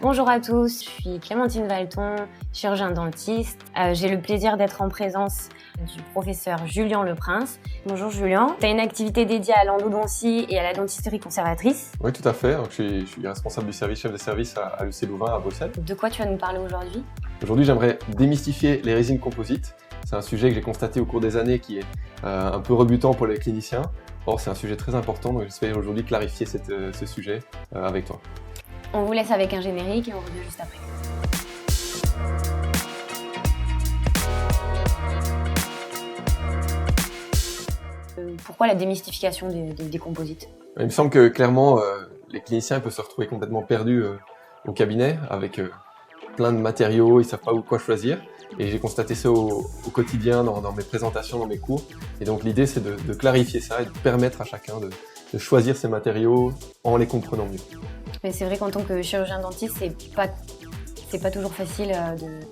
Bonjour à tous, je suis Clémentine Valton, chirurgien dentiste. J'ai le plaisir d'être en présence du professeur Julien Leprince. Bonjour Julien, tu as une activité dédiée à l'endodontie et à la dentisterie conservatrice. Oui, tout à fait. Je suis responsable du service, chef de service à l'EC Louvain à Bruxelles. De quoi tu vas nous parler aujourd'hui? Aujourd'hui, j'aimerais démystifier les résines composites. C'est un sujet que j'ai constaté au cours des années qui est un peu rebutant pour les cliniciens. Or, c'est un sujet très important, donc j'espère aujourd'hui clarifier ce sujet avec toi. On vous laisse avec un générique et on revient juste après. Pourquoi la démystification des composites? Il me semble que clairement, les cliniciens peuvent se retrouver complètement perdus au cabinet avec plein de matériaux, ils ne savent pas quoi choisir. Et j'ai constaté ça au quotidien dans mes présentations, dans mes cours. Et donc l'idée, c'est de clarifier ça et de permettre à chacun de choisir ses matériaux en les comprenant mieux. Mais c'est vrai qu'en tant que chirurgien dentiste, c'est pas toujours facile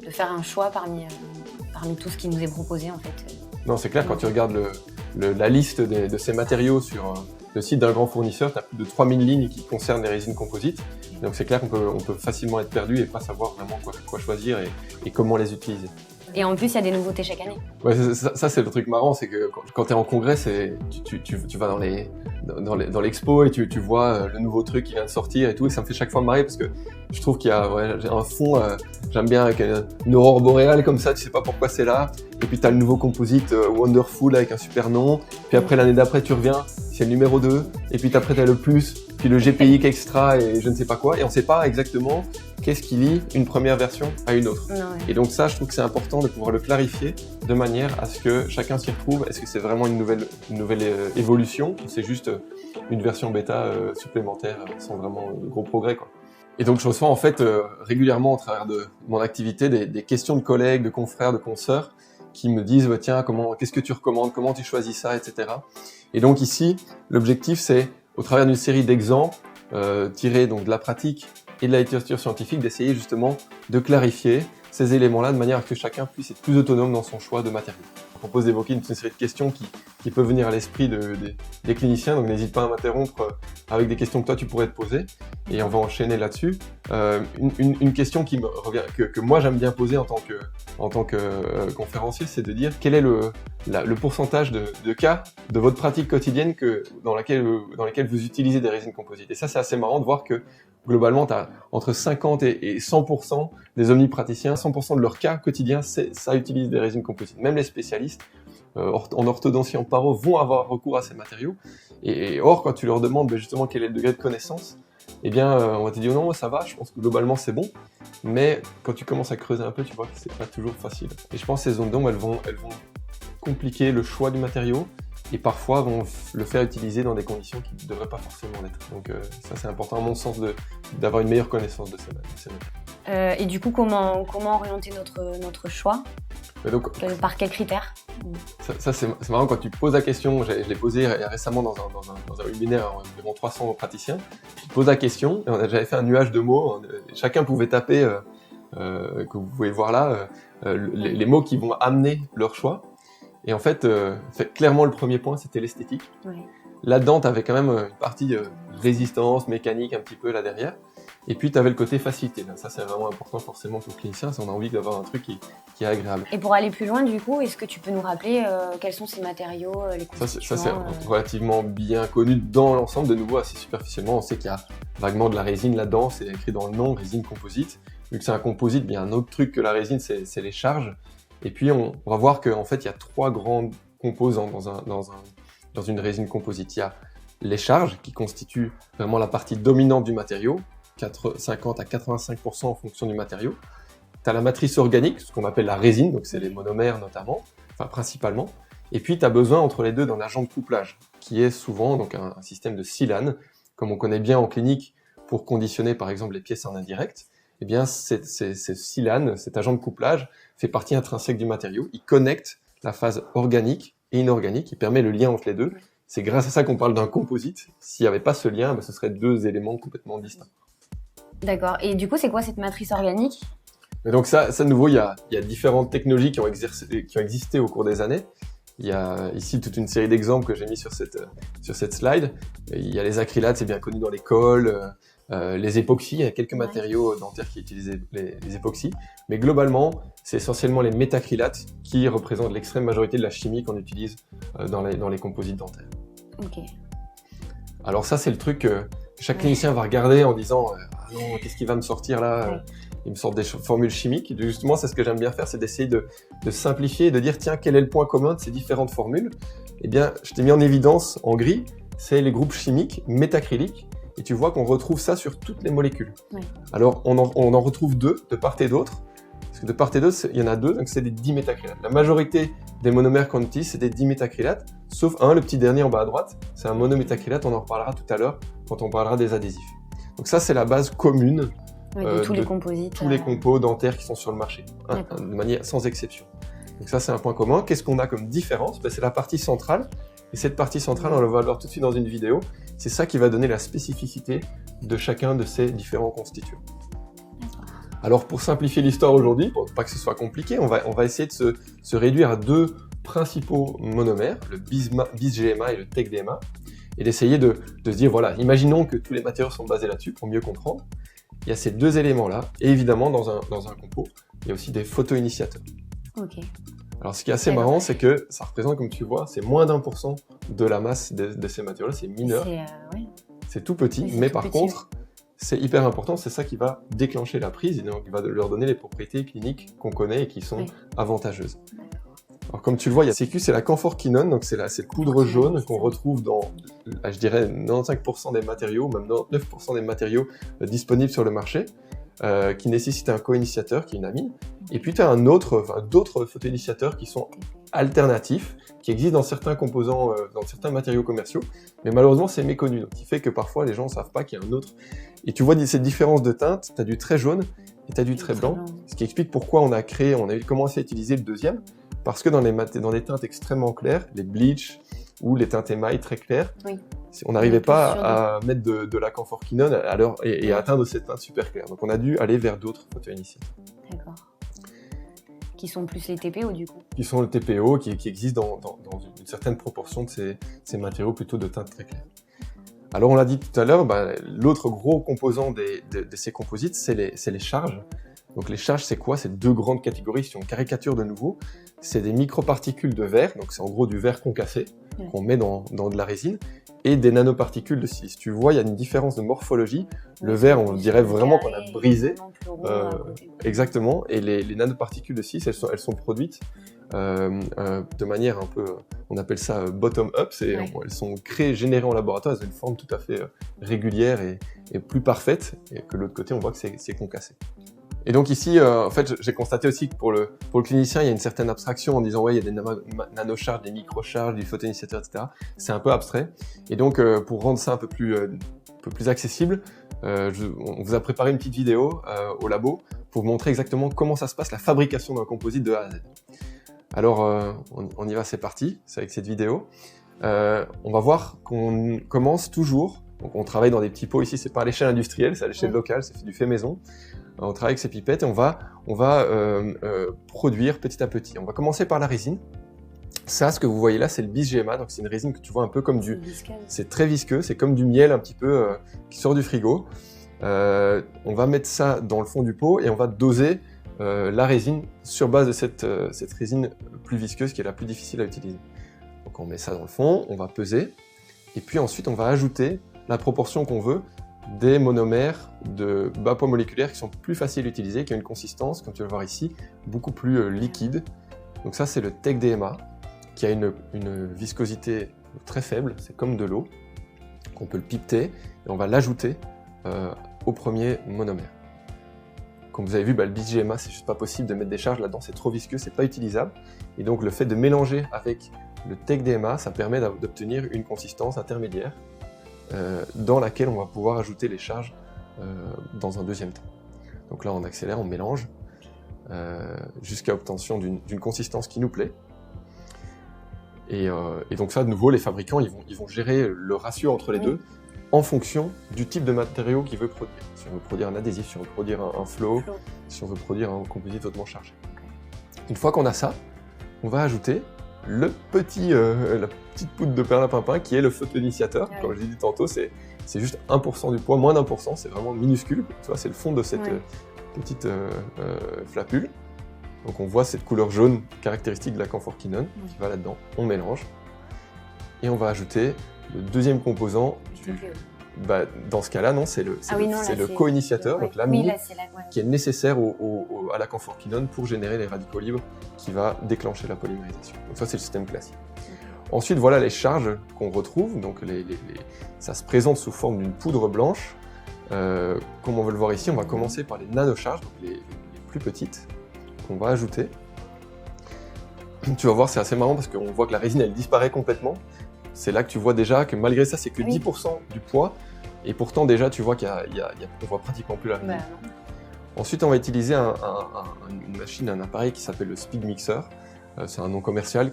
de faire un choix parmi tout ce qui nous est proposé en fait. Non, c'est clair, quand tu regardes la liste de ces matériaux sur le site d'un grand fournisseur, tu as plus de 3000 lignes qui concernent les résines composites. Donc c'est clair qu'on peut facilement être perdu et pas savoir vraiment quoi choisir et comment les utiliser. Et en plus, il y a des nouveautés chaque année. Ouais, ça c'est le truc marrant, c'est que quand tu es en congrès, tu vas dans l'expo et tu vois le nouveau truc qui vient de sortir et tout, et ça me fait chaque fois marrer parce que je trouve qu'il y a un fond, j'aime bien avec une aurore boréale comme ça, tu sais pas pourquoi c'est là, et puis tu as le nouveau composite Wonderful avec un super nom, puis après l'année d'après tu reviens, c'est le numéro 2, et puis après tu as le plus, puis le GPX Extra et je ne sais pas quoi, et on sait pas exactement qu'est-ce qui lie une première version à une autre. Ouais. Et donc ça, je trouve que c'est important de pouvoir le clarifier de manière à ce que chacun s'y retrouve. Est-ce que c'est vraiment une nouvelle évolution ou c'est juste une version bêta supplémentaire sans vraiment de gros progrès, quoi. Et donc je reçois en fait régulièrement au travers de mon activité des questions de collègues, de confrères, de consoeurs qui me disent tiens, qu'est-ce que tu recommandes, comment tu choisis ça, etc. Et donc ici, l'objectif c'est, au travers d'une série d'exemples tirés donc de la pratique et de la littérature scientifique, d'essayer justement de clarifier ces éléments-là de manière à ce que chacun puisse être plus autonome dans son choix de matériaux. Je propose d'évoquer une série de questions qui peuvent venir à l'esprit des cliniciens, donc n'hésite pas à m'interrompre avec des questions que toi tu pourrais te poser, et on va enchaîner là-dessus. Une question qui me revient, que moi j'aime bien poser en tant que conférencier, c'est de dire quel est le pourcentage de cas de votre pratique quotidienne dans laquelle vous utilisez des résines composites. Et ça, c'est assez marrant de voir que globalement, tu as entre 50 et 100% des omnipraticiens, 100% de leurs cas quotidiens, ça utilise des résines composites. Même les spécialistes en orthodontie, en paro, vont avoir recours à ces matériaux. Et or, quand tu leur demandes justement quel est le degré de connaissance, eh bien, on va te dire non, ça va, je pense que globalement c'est bon. Mais quand tu commences à creuser un peu, tu vois que c'est pas toujours facile. Et je pense que ces zones d'ombre, elles vont compliquer le choix du matériau et parfois vont le faire utiliser dans des conditions qui ne devraient pas forcément l'être. Donc ça, c'est important à mon sens d'avoir une meilleure connaissance de ces matériaux. Et du coup, comment orienter notre choix? Donc, par quels critères? Ça c'est marrant quand tu poses la question. Je l'ai posé récemment dans un webinaire devant 300 praticiens. Je pose la question et j'avais fait un nuage de mots. Chacun pouvait taper, que vous pouvez voir là, les mots qui vont amener leur choix. Et en fait, clairement, le premier point, c'était l'esthétique. Oui. Là-dedans, tu avais quand même une partie résistance, mécanique un petit peu là derrière. Et puis, tu avais le côté facilité. Ça, c'est vraiment important forcément pour le clinicien, si on a envie d'avoir un truc qui est agréable. Et pour aller plus loin, du coup, est-ce que tu peux nous rappeler quels sont ces matériaux, les constituants? Ça, c'est relativement bien connu dans l'ensemble. De nouveau, assez superficiellement, on sait qu'il y a vaguement de la résine là-dedans. C'est écrit dans le nom, résine composite. Vu que c'est un composite, il y a un autre truc que la résine, c'est les charges. Et puis, on va voir qu'en fait, il y a 3 grandes composants dans une résine composite. Il y a les charges, qui constituent vraiment la partie dominante du matériau, 50 à 85% en fonction du matériau. Tu as la matrice organique, ce qu'on appelle la résine, donc c'est les monomères notamment, enfin principalement. Et puis, tu as besoin entre les deux d'un agent de couplage, qui est souvent donc un système de silane, comme on connaît bien en clinique pour conditionner par exemple les pièces en indirect. Eh bien, ce silane, cet agent de couplage, fait partie intrinsèque du matériau. Il connecte la phase organique et inorganique, il permet le lien entre les deux. C'est grâce à ça qu'on parle d'un composite. S'il n'y avait pas ce lien, ce serait 2 éléments complètement distincts. D'accord. Et du coup, c'est quoi cette matrice organique? Mais donc ça, de nouveau, il y a différentes technologies qui ont existé au cours des années. Il y a ici toute une série d'exemples que j'ai mis sur cette slide. Il y a les acrylates, c'est bien connu dans l'école. les époxys, il y a quelques matériaux dentaires qui utilisent les époxys, mais globalement, c'est essentiellement les métacrylates qui représentent l'extrême majorité de la chimie qu'on utilise dans les composites dentaires. Ok. Alors ça, c'est le truc que chaque clinicien va regarder en disant « Ah non, qu'est-ce qui va me sortir là ?» Il me sort des formules chimiques. Justement, c'est ce que j'aime bien faire, c'est d'essayer de simplifier et de dire « Tiens, quel est le point commun de ces différentes formules ?» Eh bien, je t'ai mis en évidence en gris, c'est les groupes chimiques métacryliques. Et tu vois qu'on retrouve ça sur toutes les molécules. Oui. Alors, on en retrouve deux de part et d'autre. Parce que de part et d'autre, il y en a deux, donc c'est des dimétacrylates. La majorité des monomères qu'on utilise, c'est des dimétacrylates, sauf un, le petit dernier en bas à droite, c'est un monométacrylate, on en reparlera tout à l'heure quand on parlera des adhésifs. Donc ça, c'est la base commune de tous les composites. Tous les compos dentaires qui sont sur le marché, de manière sans exception. Donc ça, c'est un point commun. Qu'est-ce qu'on a comme différence? C'est la partie centrale. Et cette partie centrale, on va le voir tout de suite dans une vidéo, c'est ça qui va donner la spécificité de chacun de ces différents constituants. Alors pour simplifier l'histoire aujourd'hui, pour pas que ce soit compliqué, on va essayer de se réduire à deux principaux monomères, le bis-GMA et le TEC-DMA, et d'essayer de se dire, voilà, imaginons que tous les matériaux sont basés là-dessus pour mieux comprendre. Il y a ces deux éléments-là, et évidemment dans un compo, il y a aussi des photoinitiateurs. Ok. Alors ce qui est assez marrant, c'est que ça représente, comme tu vois, c'est moins d'1% de la masse de ces matériaux-là, c'est mineur. C'est tout petit, mais par contre, c'est hyper important, c'est ça qui va déclencher la prise et donc qui va leur donner les propriétés cliniques qu'on connaît et qui sont avantageuses. Alors comme tu le vois, il y a CQ, c'est la camphorquinone, donc c'est cette poudre jaune qu'on retrouve dans, je dirais, 95% des matériaux, même 99% des matériaux disponibles sur le marché. Qui nécessite un co-initiateur qui est une amine, et puis tu as d'autres photoinitiateurs qui sont alternatifs, qui existent dans certains composants, dans certains matériaux commerciaux, mais malheureusement c'est méconnu, donc qui fait que parfois les gens ne savent pas qu'il y a un autre. Et tu vois cette différence de teinte, tu as du très jaune et tu as du très blanc, ce qui explique pourquoi on a commencé à utiliser le deuxième, parce que dans les teintes extrêmement claires, les bleach ou les teintes émail très claires, on n'arrivait pas à mettre de la camphorquinone et à atteindre cette teinte super claire. Donc on a dû aller vers d'autres photoinitiateurs. D'accord. Qui sont plus les TPO du coup. Qui sont le TPO, qui existent dans une certaine proportion de ces matériaux plutôt de teinte très claire. Alors on l'a dit tout à l'heure, l'autre gros composant de ces composites, c'est les charges. Donc les charges, c'est quoi? C'est deux grandes catégories, si on caricature de nouveau. C'est des microparticules de verre, donc c'est en gros du verre concassé, qu'on met dans de la résine, et des nanoparticules de silice. Tu vois, il y a une différence de morphologie. Le verre, on dirait vraiment qu'on a brisé. Exactement. Et les nanoparticules de silice, elles sont produites de manière un peu, on appelle ça bottom-up. Elles sont créées, générées en laboratoire. Elles ont une forme tout à fait régulière et plus parfaite. Et que de l'autre côté, on voit que c'est concassé. Et donc ici, en fait, j'ai constaté aussi que pour le clinicien, il y a une certaine abstraction en disant ouais, il y a des nanocharges, des microcharges, des photoinitiateurs, etc. C'est un peu abstrait. Et donc, pour rendre ça un peu plus accessible, on vous a préparé une petite vidéo au labo pour vous montrer exactement comment ça se passe, la fabrication d'un composite de A à Z. Alors, on y va, c'est parti, c'est avec cette vidéo. On va voir qu'on commence toujours. Donc, on travaille dans des petits pots ici, c'est pas à l'échelle industrielle, c'est à l'échelle locale, c'est du fait maison. On travaille avec ces pipettes et on va produire petit à petit. On va commencer par la résine. Ça, ce que vous voyez là, c'est le bis-GMA, donc c'est une résine que tu vois un peu comme c'est très visqueux, c'est comme du miel un petit peu qui sort du frigo. On va mettre ça dans le fond du pot et on va doser la résine sur base de cette résine plus visqueuse qui est la plus difficile à utiliser. Donc on met ça dans le fond, on va peser et puis ensuite on va ajouter la proportion qu'on veut des monomères de bas poids moléculaires qui sont plus faciles à utiliser, qui ont une consistance, comme tu vas le voir ici, beaucoup plus liquide. Donc ça, c'est le TEC-DMA, qui a une viscosité très faible, c'est comme de l'eau, qu'on peut le pipeter, et on va l'ajouter au premier monomère. Comme vous avez vu, le bis-GMA, c'est juste pas possible de mettre des charges là-dedans, c'est trop visqueux, c'est pas utilisable. Et donc le fait de mélanger avec le TEC-DMA, ça permet d'obtenir une consistance intermédiaire, dans laquelle on va pouvoir ajouter les charges dans un deuxième temps. Donc là, on accélère, on mélange jusqu'à obtention d'une consistance qui nous plaît. Et donc ça, de nouveau, les fabricants, ils vont gérer le ratio entre les deux en fonction du type de matériau qu'ils veulent produire. Si on veut produire un adhésif, si on veut produire un flow, si on veut produire un composite hautement chargé. Une fois qu'on a ça, on va ajouter la petite poudre de perlimpinpin qui est le photoinitiateur. Ah oui. Comme je l'ai dit tantôt, c'est juste 1% du poids, moins d'1%, c'est vraiment minuscule. Tu vois, c'est le fond de cette petite flapule. Donc on voit cette couleur jaune caractéristique de la camphorquinone qui va là-dedans. On mélange et on va ajouter le deuxième composant. Dans ce cas-là, non, c'est le co-initiateur, donc l'amine, qui est nécessaire à la camphorquinone pour générer les radicaux libres qui va déclencher la polymérisation. Donc ça, c'est le système classique. Ensuite, voilà les charges qu'on retrouve. Donc ça se présente sous forme d'une poudre blanche. Comme on veut le voir ici, on va commencer par les nanocharges, donc les plus petites, qu'on va ajouter. Tu vas voir, c'est assez marrant parce qu'on voit que la résine, elle disparaît complètement. C'est là que tu vois déjà que malgré ça, c'est que 10% du poids. Et pourtant, déjà, tu vois qu'on voit pratiquement plus la résine. Ensuite, on va utiliser une machine, un appareil qui s'appelle le speed mixer. C'est un nom commercial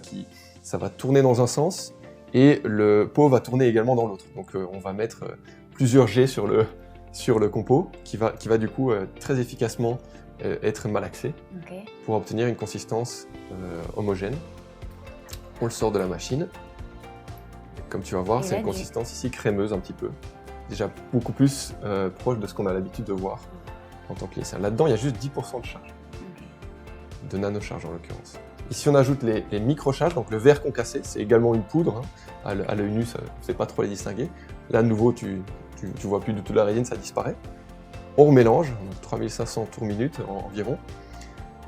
ça va tourner dans un sens et le pot va tourner également dans l'autre. Donc, on va mettre plusieurs jets sur le compo qui va du coup très efficacement être malaxé pour obtenir une consistance homogène. On le sort de la machine. Comme tu vas voir, c'est une consistance ici crémeuse un petit peu. Déjà beaucoup plus proche de ce qu'on a l'habitude de voir en tant que clinicien. Là-dedans, il y a juste 10% de charge, de nanocharge en l'occurrence. Ici, on ajoute les microcharges, donc le verre concassé, c'est également une poudre. À l'œil nu, on ne sait pas trop les distinguer. Là, de nouveau, tu vois plus du tout la résine, ça disparaît. On remélange, 3500 tours minute environ.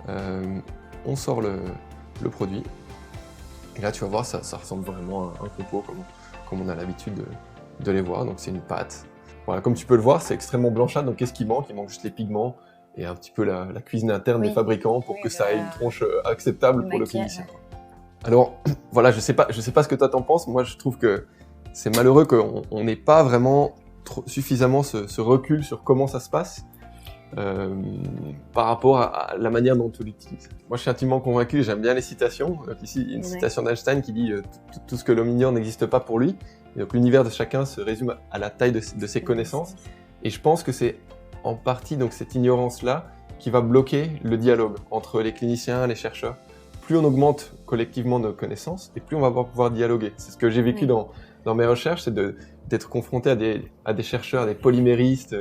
On sort le produit. Et là, tu vas voir, ça ressemble vraiment à un compo comme on a l'habitude de les voir. Donc, c'est une pâte. Voilà, comme tu peux le voir, c'est extrêmement blanchâtre. Donc, qu'est-ce qui manque? Il manque juste les pigments et un petit peu la cuisine interne des fabricants pour que ça ait une tronche acceptable pour le clinicien. Alors, voilà, je sais pas ce que toi t'en penses. Moi, je trouve que c'est malheureux qu'on n'ait pas vraiment suffisamment ce recul sur comment ça se passe par rapport à la manière dont on l'utilise. Moi, je suis intimement convaincu et j'aime bien les citations. Donc ici, une citation d'Einstein qui dit tout ce que l'homme ignore n'existe pas pour lui. Et donc l'univers de chacun se résume à la taille de ses connaissances. Et je pense que c'est en partie donc cette ignorance-là qui va bloquer le dialogue entre les cliniciens, les chercheurs. Plus on augmente collectivement nos connaissances, et plus on va pouvoir dialoguer. C'est ce que j'ai vécu dans mes recherches, c'est d'être confronté à des chercheurs, des polyméristes,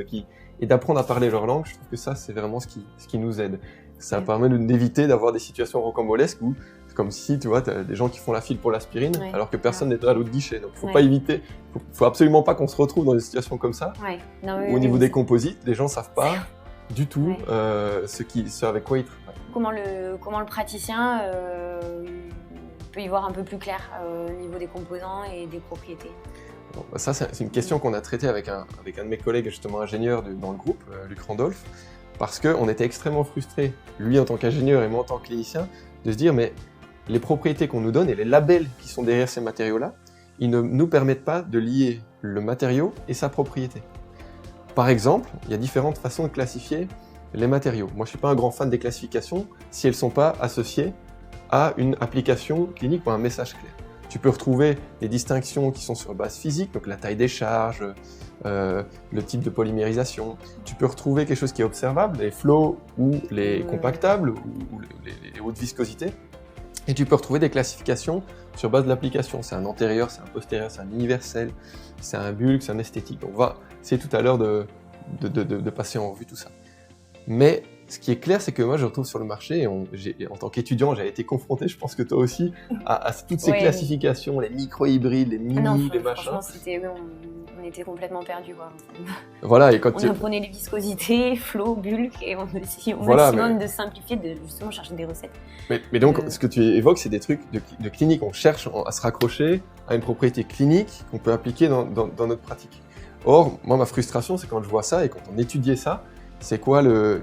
et d'apprendre à parler leur langue. Je trouve que ça, c'est vraiment ce qui nous aide. Ça permet d'éviter d'avoir des situations rocambolesques où c'est comme si, tu vois, t'as des gens qui font la file pour l'aspirine, alors que personne n'est à l'autre guichet. Donc, faut pas éviter, faut absolument pas qu'on se retrouve dans des situations comme ça. Au niveau des composites, les gens savent pas du tout ce avec quoi ils travaillent. Comment le praticien peut y voir un peu plus clair au niveau des composants et des propriétés? Bon, ça, c'est une question qu'on a traitée avec un de mes collègues justement ingénieurs dans le groupe, Luc Randolph, parce qu'on était extrêmement frustrés, lui en tant qu'ingénieur et moi en tant que clinicien, de se dire mais les propriétés qu'on nous donne et les labels qui sont derrière ces matériaux-là, ils ne nous permettent pas de lier le matériau et sa propriété. Par exemple, il y a différentes façons de classifier les matériaux. Moi, je ne suis pas un grand fan des classifications si elles ne sont pas associées à une application clinique ou à un message clair. Tu peux retrouver des distinctions qui sont sur base physique, donc la taille des charges, le type de polymérisation. Tu peux retrouver quelque chose qui est observable, les flots ou les compactables ou les hautes viscosités. Et tu peux retrouver des classifications sur base de l'application. C'est un antérieur, c'est un postérieur, c'est un universel, c'est un bulk, c'est un esthétique. Donc on va essayer tout à l'heure de passer en revue tout ça. Mais ce qui est clair, c'est que moi, je retrouve sur le marché, et en tant qu'étudiant, j'ai été confronté, je pense que toi aussi, à toutes ces classifications, les micro-hybrides, les mini, les machins. On était complètement perdus, quoi. Voilà, et quand on apprenait les viscosités, flow, bulk, et on essayait au maximum de simplifier, de justement chercher des recettes. Mais donc, ce que tu évoques, c'est des trucs de clinique. On cherche à se raccrocher à une propriété clinique qu'on peut appliquer dans notre pratique. Or, moi, ma frustration, c'est quand je vois ça et quand on étudiait ça, c'est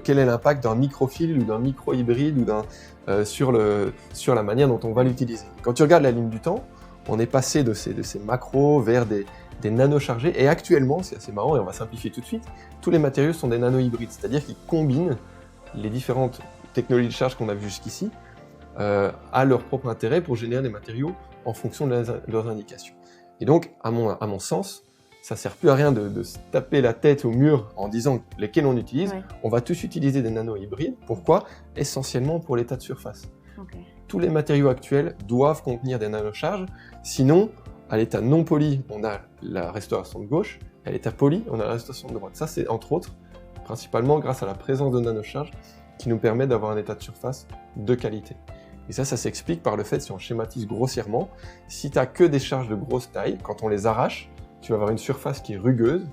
quel est l'impact d'un microfil ou d'un micro-hybride ou sur la manière dont on va l'utiliser. Quand tu regardes la ligne du temps, on est passé de ces macros vers des nanochargés, et actuellement, c'est assez marrant et on va simplifier tout de suite, tous les matériaux sont des nano-hybrides, c'est-à-dire qu'ils combinent les différentes technologies de charge qu'on a vues jusqu'ici à leur propre intérêt pour générer des matériaux en fonction de leurs indications. Et donc, à mon sens, ça ne sert plus à rien de se taper la tête au mur en disant lesquels on utilise. On va tous utiliser des nano-hybrides. Pourquoi? Essentiellement pour l'état de surface. tous les matériaux actuels doivent contenir des nanocharges. Sinon, à l'état non poli, on a la restauration de gauche, et à l'état poli, on a la restauration de droite. Ça, c'est entre autres, principalement grâce à la présence de nanocharges qui nous permet d'avoir un état de surface de qualité. Et ça s'explique par le fait, si on schématise grossièrement, si tu n'as que des charges de grosse taille, quand on les arrache, tu vas avoir une surface qui est rugueuse,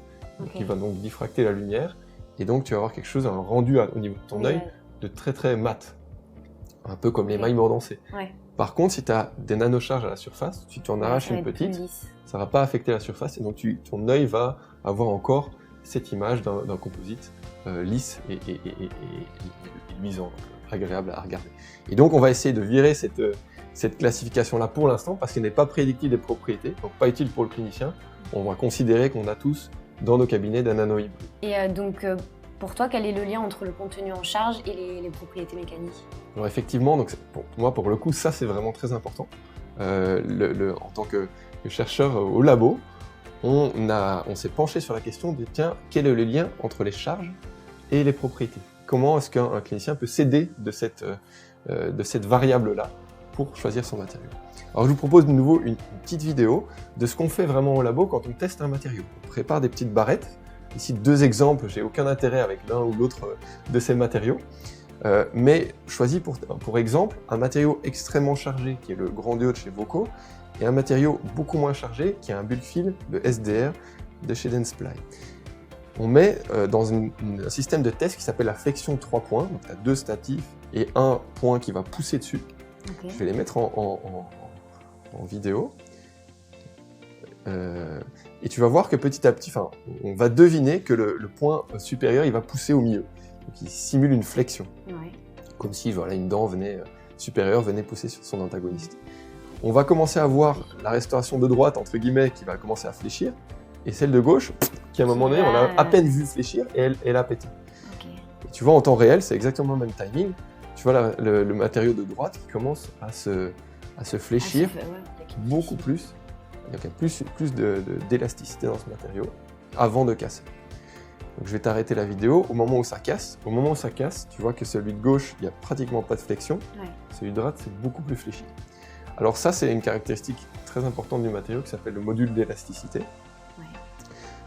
qui va donc diffracter la lumière, et donc tu vas avoir quelque chose, un rendu au niveau de ton œil de très très mat, un peu comme les mailles mordancées. Par contre, si tu as des nanocharges à la surface, si tu en arraches une petite, ça ne va pas affecter la surface, et donc ton œil va avoir encore cette image d'un composite lisse et luisant, agréable à regarder. Et donc on va essayer de virer cette classification-là pour l'instant, parce qu'elle n'est pas prédictive des propriétés, donc pas utile pour le clinicien. On va considérer qu'on a tous dans nos cabinets d'un nanohybride. Et donc pour toi, quel est le lien entre le contenu en charge et les propriétés mécaniques? Alors effectivement, donc pour moi, pour le coup, ça c'est vraiment très important. En tant que chercheur au labo, on s'est penché sur la question de tiens, quel est le lien entre les charges et les propriétés? Comment est-ce qu'un clinicien peut s'aider de cette variable-là pour choisir son matériau? Alors je vous propose de nouveau une petite vidéo de ce qu'on fait vraiment au labo quand on teste un matériau. On prépare des petites barrettes. Ici 2 exemples, j'ai aucun intérêt avec l'un ou l'autre de ces matériaux. Mais choisis pour exemple un matériau extrêmement chargé qui est le grand DO de chez Voco et un matériau beaucoup moins chargé qui est un bulle-fil, le SDR de chez Dentsply. On met dans un système de test qui s'appelle la flexion 3 points, donc tu as 2 statifs et un point qui va pousser dessus. Je vais les mettre en vidéo. Et tu vas voir que petit à petit, on va deviner que le point supérieur il va pousser au milieu. Donc il simule une flexion. Comme si une dent supérieure venait pousser sur son antagoniste. On va commencer à voir la restauration de droite, entre guillemets, qui va commencer à fléchir, et celle de gauche, qui à un moment donné, on a à peine vu fléchir, et elle a pété. Et tu vois, en temps réel, c'est exactement le même timing. Tu vois le matériau de droite qui commence à se fléchir beaucoup plus. Il y a plus d'élasticité dans ce matériau avant de casser. Donc je vais t'arrêter la vidéo au moment où ça casse. Au moment où ça casse, tu vois que celui de gauche, il n'y a pratiquement pas de flexion. Celui de droite, c'est beaucoup plus fléchi. Alors ça, c'est une caractéristique très importante du matériau qui s'appelle le module d'élasticité.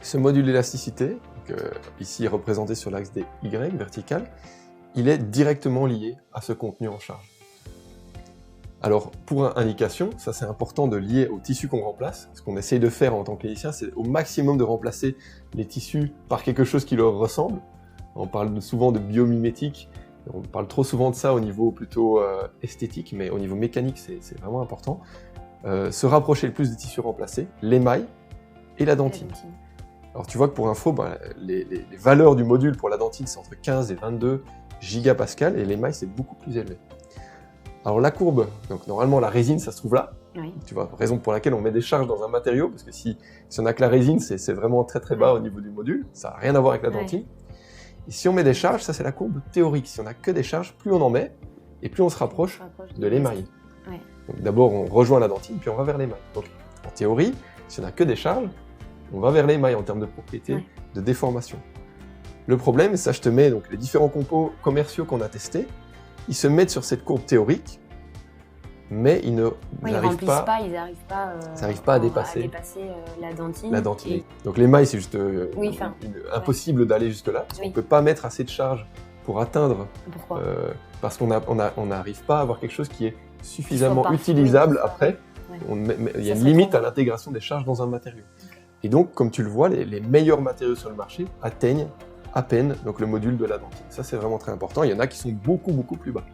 Ce module d'élasticité, ici représenté sur l'axe des Y vertical, il est directement lié à ce contenu en charge. Alors, pour indication, ça c'est important de lier au tissu qu'on remplace. Ce qu'on essaye de faire en tant que clinicien, c'est au maximum de remplacer les tissus par quelque chose qui leur ressemble. On parle souvent de biomimétique, on parle trop souvent de ça au niveau plutôt esthétique, mais au niveau mécanique, c'est vraiment important. Se rapprocher le plus des tissus remplacés, l'émail et la dentine. Alors tu vois que pour info, les valeurs du module pour la dentine, c'est entre 15 et 22 gigapascal, et l'émail, c'est beaucoup plus élevé. Alors la courbe, donc normalement la résine, ça se trouve là. Tu vois, raison pour laquelle on met des charges dans un matériau, parce que si on n'a que la résine, c'est vraiment très très bas au niveau du module, ça n'a rien à voir avec la dentine. Et si on met des charges, ça c'est la courbe théorique. Si on n'a que des charges, plus on en met, et plus on se rapproche de l'émail. Donc d'abord on rejoint la dentine, puis on va vers l'émail. Donc en théorie, si on n'a que des charges, on va vers l'émail en termes de propriété, de déformation. Le problème, ça je te mets donc les différents compos commerciaux qu'on a testés, ils se mettent sur cette courbe théorique, mais ils n'arrivent pas à dépasser la dentine. Donc l'émail, c'est juste impossible d'aller jusque-là, parce qu'on ne peut pas mettre assez de charge pour atteindre, parce qu'on n'arrive pas à avoir quelque chose qui est suffisamment utilisable après. Il y a une limite à l'intégration des charges dans un matériau. Et donc, comme tu le vois, les meilleurs matériaux sur le marché atteignent à peine donc, le module de la dentine. Ça, c'est vraiment très important. Il y en a qui sont beaucoup, beaucoup plus bas.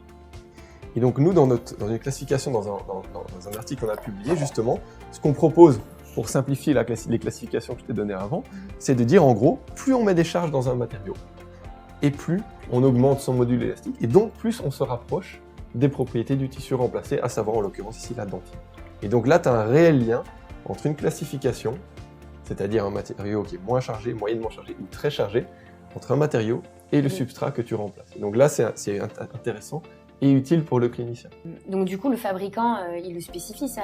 Et donc, nous, dans une classification, dans un article qu'on a publié, justement, ce qu'on propose pour simplifier les classifications que je t'ai données avant, c'est de dire, en gros, plus on met des charges dans un matériau, et plus on augmente son module élastique, et donc plus on se rapproche des propriétés du tissu remplacé, à savoir, en l'occurrence, ici, la dentine. Et donc là, tu as un réel lien entre une classification, c'est-à-dire un matériau qui est moins chargé, moyennement chargé ou très chargé, entre un matériau et le substrat que tu remplaces. Et donc là, c'est intéressant et utile pour le clinicien. Donc du coup, le fabricant, il le spécifie, ça,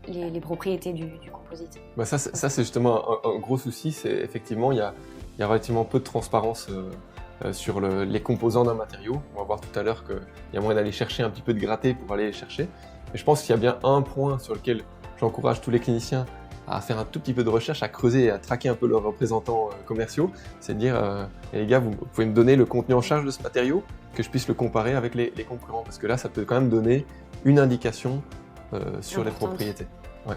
les propriétés du composite. Ça, c'est justement un gros souci. C'est effectivement, il y a relativement peu de transparence sur les composants d'un matériau. On va voir tout à l'heure qu'il y a moyen d'aller chercher un petit peu de gratter pour aller les chercher. Mais je pense qu'il y a bien un point sur lequel j'encourage tous les cliniciens à faire un tout petit peu de recherche, à creuser et à traquer un peu leurs représentants commerciaux, c'est de dire les gars, vous pouvez me donner le contenu en charge de ce matériau, que je puisse le comparer avec les concurrents, parce que là, ça peut quand même donner une indication sur les propriétés. Ouais.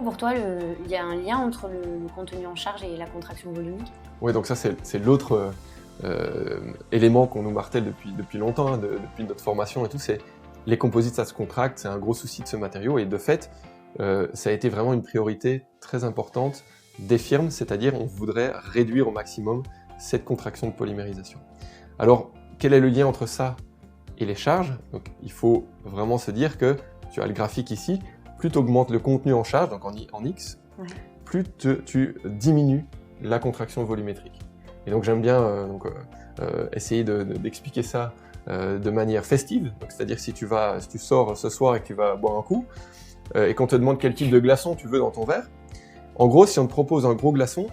Pour toi, il y a un lien entre le contenu en charge et la contraction volumique? Oui, donc ça, c'est l'autre élément qu'on nous martèle depuis longtemps, hein, depuis notre formation et tout, c'est les composites, ça se contracte, c'est un gros souci de ce matériau, et de fait, ça a été vraiment une priorité très importante des firmes, c'est-à-dire on voudrait réduire au maximum cette contraction de polymérisation. Alors, quel est le lien entre ça et les charges? Donc, il faut vraiment se dire que, tu as le graphique ici, plus tu augmentes le contenu en charge, donc en X, plus tu diminues la contraction volumétrique. Et donc j'aime bien essayer d'expliquer ça de manière festive, c'est-à-dire si tu sors ce soir et que tu vas boire un coup, et qu'on te demande quel type de glaçon tu veux dans ton verre, en gros, si on te propose un gros glaçon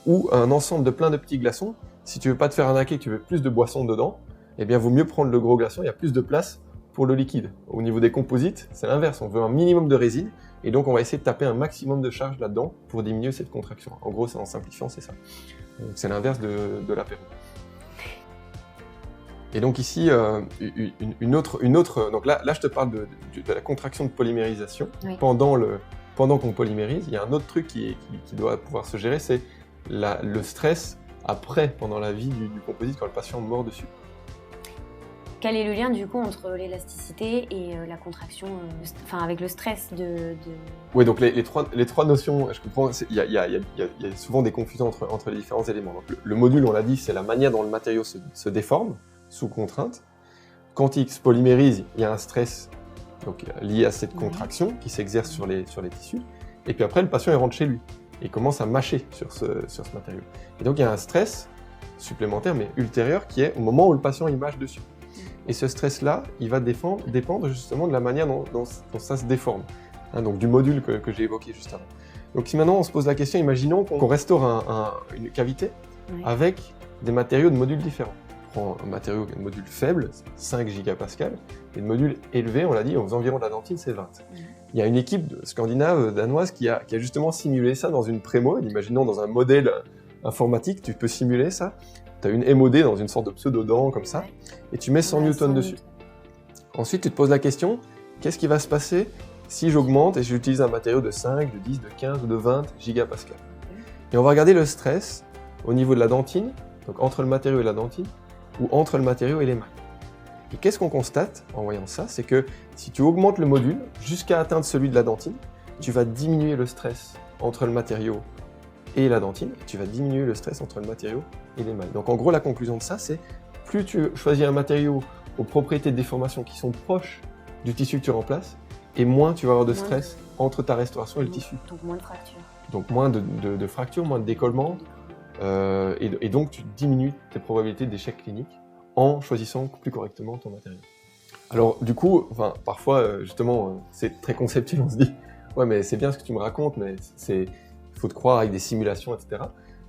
ou un ensemble de plein de petits glaçons, si tu veux pas te faire arnaquer, que tu veux plus de boissons dedans, eh bien, vaut mieux prendre le gros glaçon, il y a plus de place pour le liquide. Au niveau des composites, c'est l'inverse, on veut un minimum de résine, et donc on va essayer de taper un maximum de charge là-dedans pour diminuer cette contraction. En gros, en simplifiant, c'est ça. C'est l'inverse de l'apéro. Et donc ici, une autre. Donc là, je te parle de la contraction de polymérisation. Oui. Pendant qu'on polymérise, il y a un autre truc qui doit pouvoir se gérer, c'est le stress pendant la vie du composite, quand le patient mord dessus. Quel est le lien du coup entre l'élasticité et la contraction, avec le stress Oui, donc les trois notions, je comprends, il y a souvent des confusions entre les différents éléments. Donc, le module, on l'a dit, c'est la manière dont le matériau se déforme sous contrainte. Quand il se polymérise, il y a un stress lié à cette contraction qui s'exerce sur les tissus. Et puis après, le patient il rentre chez lui et commence à mâcher sur ce matériau. Et donc il y a un stress supplémentaire, mais ultérieur, qui est au moment où le patient il mâche dessus. Et ce stress-là, il va dépendre justement de la manière dont ça se déforme. Donc du module que j'ai évoqué juste avant. Donc si maintenant on se pose la question, imaginons qu'on restaure une cavité avec des matériaux de modules différents. On prend un matériau, un module faible, 5 gigapascales, et le module élevé, on l'a dit, aux environs de la dentine, c'est 20. Il y a une équipe scandinave, danoise, qui a justement simulé ça dans une prémode. Imaginons dans un modèle informatique, tu peux simuler ça. Tu as une MOD dans une sorte de pseudo-dent comme ça, et tu mets 100 newtons dessus. Ensuite, tu te poses la question, qu'est-ce qui va se passer si j'augmente et j'utilise un matériau de 5, de 10, de 15 ou de 20 gigapascales? Et on va regarder le stress au niveau de la dentine, donc entre le matériau et la dentine, ou entre le matériau et l'émail. Et qu'est-ce qu'on constate en voyant ça? C'est que si tu augmentes le module jusqu'à atteindre celui de la dentine, tu vas diminuer le stress entre le matériau et la dentine, et tu vas diminuer le stress entre le matériau et l'émail. Donc en gros, la conclusion de ça, c'est plus tu choisis un matériau aux propriétés de déformation qui sont proches du tissu que tu remplaces, et moins tu vas avoir de stress entre ta restauration et le tissu. Donc moins de fractures. Donc moins de fractures, moins de décollement, et donc tu diminues tes probabilités d'échec clinique en choisissant plus correctement ton matériau. Alors du coup, parfois justement, c'est très conceptuel, on se dit « ouais mais c'est bien ce que tu me racontes, mais il faut te croire avec des simulations, etc. »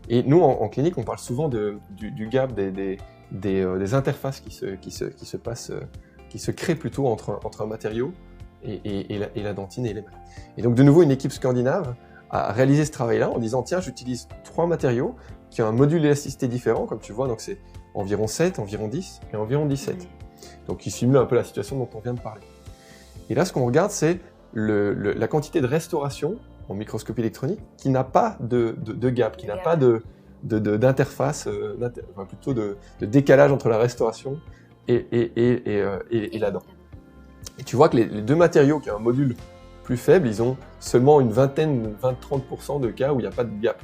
Et nous, en clinique, on parle souvent du gap, des interfaces qui se passent, qui se créent plutôt entre un matériau et la dentine et l'émail. Et donc de nouveau, une équipe scandinave a réalisé ce travail-là en disant « tiens, j'utilise 3 matériaux qui ont un module d'élasticité différent, comme tu vois, donc c'est environ 7, environ 10 et environ 17. Donc ils simulent un peu la situation dont on vient de parler. Et là, ce qu'on regarde, c'est la quantité de restauration en microscopie électronique qui n'a pas de gap, qui n'a pas d'interface, plutôt de décalage entre la restauration et la dent. Et tu vois que les deux matériaux qui ont un module plus faible, ils ont seulement une vingtaine, 20-30% de cas où il n'y a pas de gap.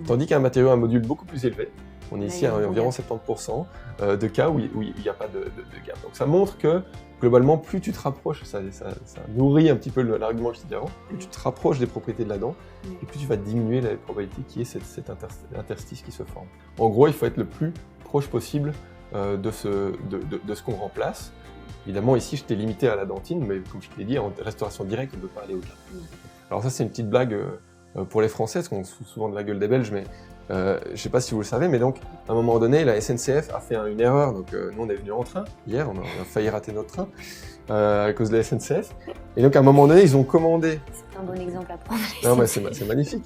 Tandis qu'un matériau a un module beaucoup plus élevé, on est ici à environ 70% de cas où il n'y a pas de gap. Donc ça montre que globalement, plus tu te rapproches, ça nourrit un petit peu l'argument que je disais avant, plus tu te rapproches des propriétés de la dent, et plus tu vas diminuer la probabilité qu'il y ait cet interstice qui se forme. En gros, il faut être le plus proche possible de ce qu'on remplace. Évidemment, ici, je t'ai limité à la dentine, mais comme je te l'ai dit, en restauration directe, on ne peut pas aller au-delà. Alors ça, c'est une petite blague pour les Français, parce qu'on se fout souvent de la gueule des Belges, mais Je ne sais pas si vous le savez, mais donc à un moment donné, la SNCF a fait une erreur. Donc nous, on est venu en train hier, on a failli rater notre train à cause de la SNCF. Et donc à un moment donné, ils ont commandé. C'est un bon exemple à prendre. Non, mais c'est magnifique.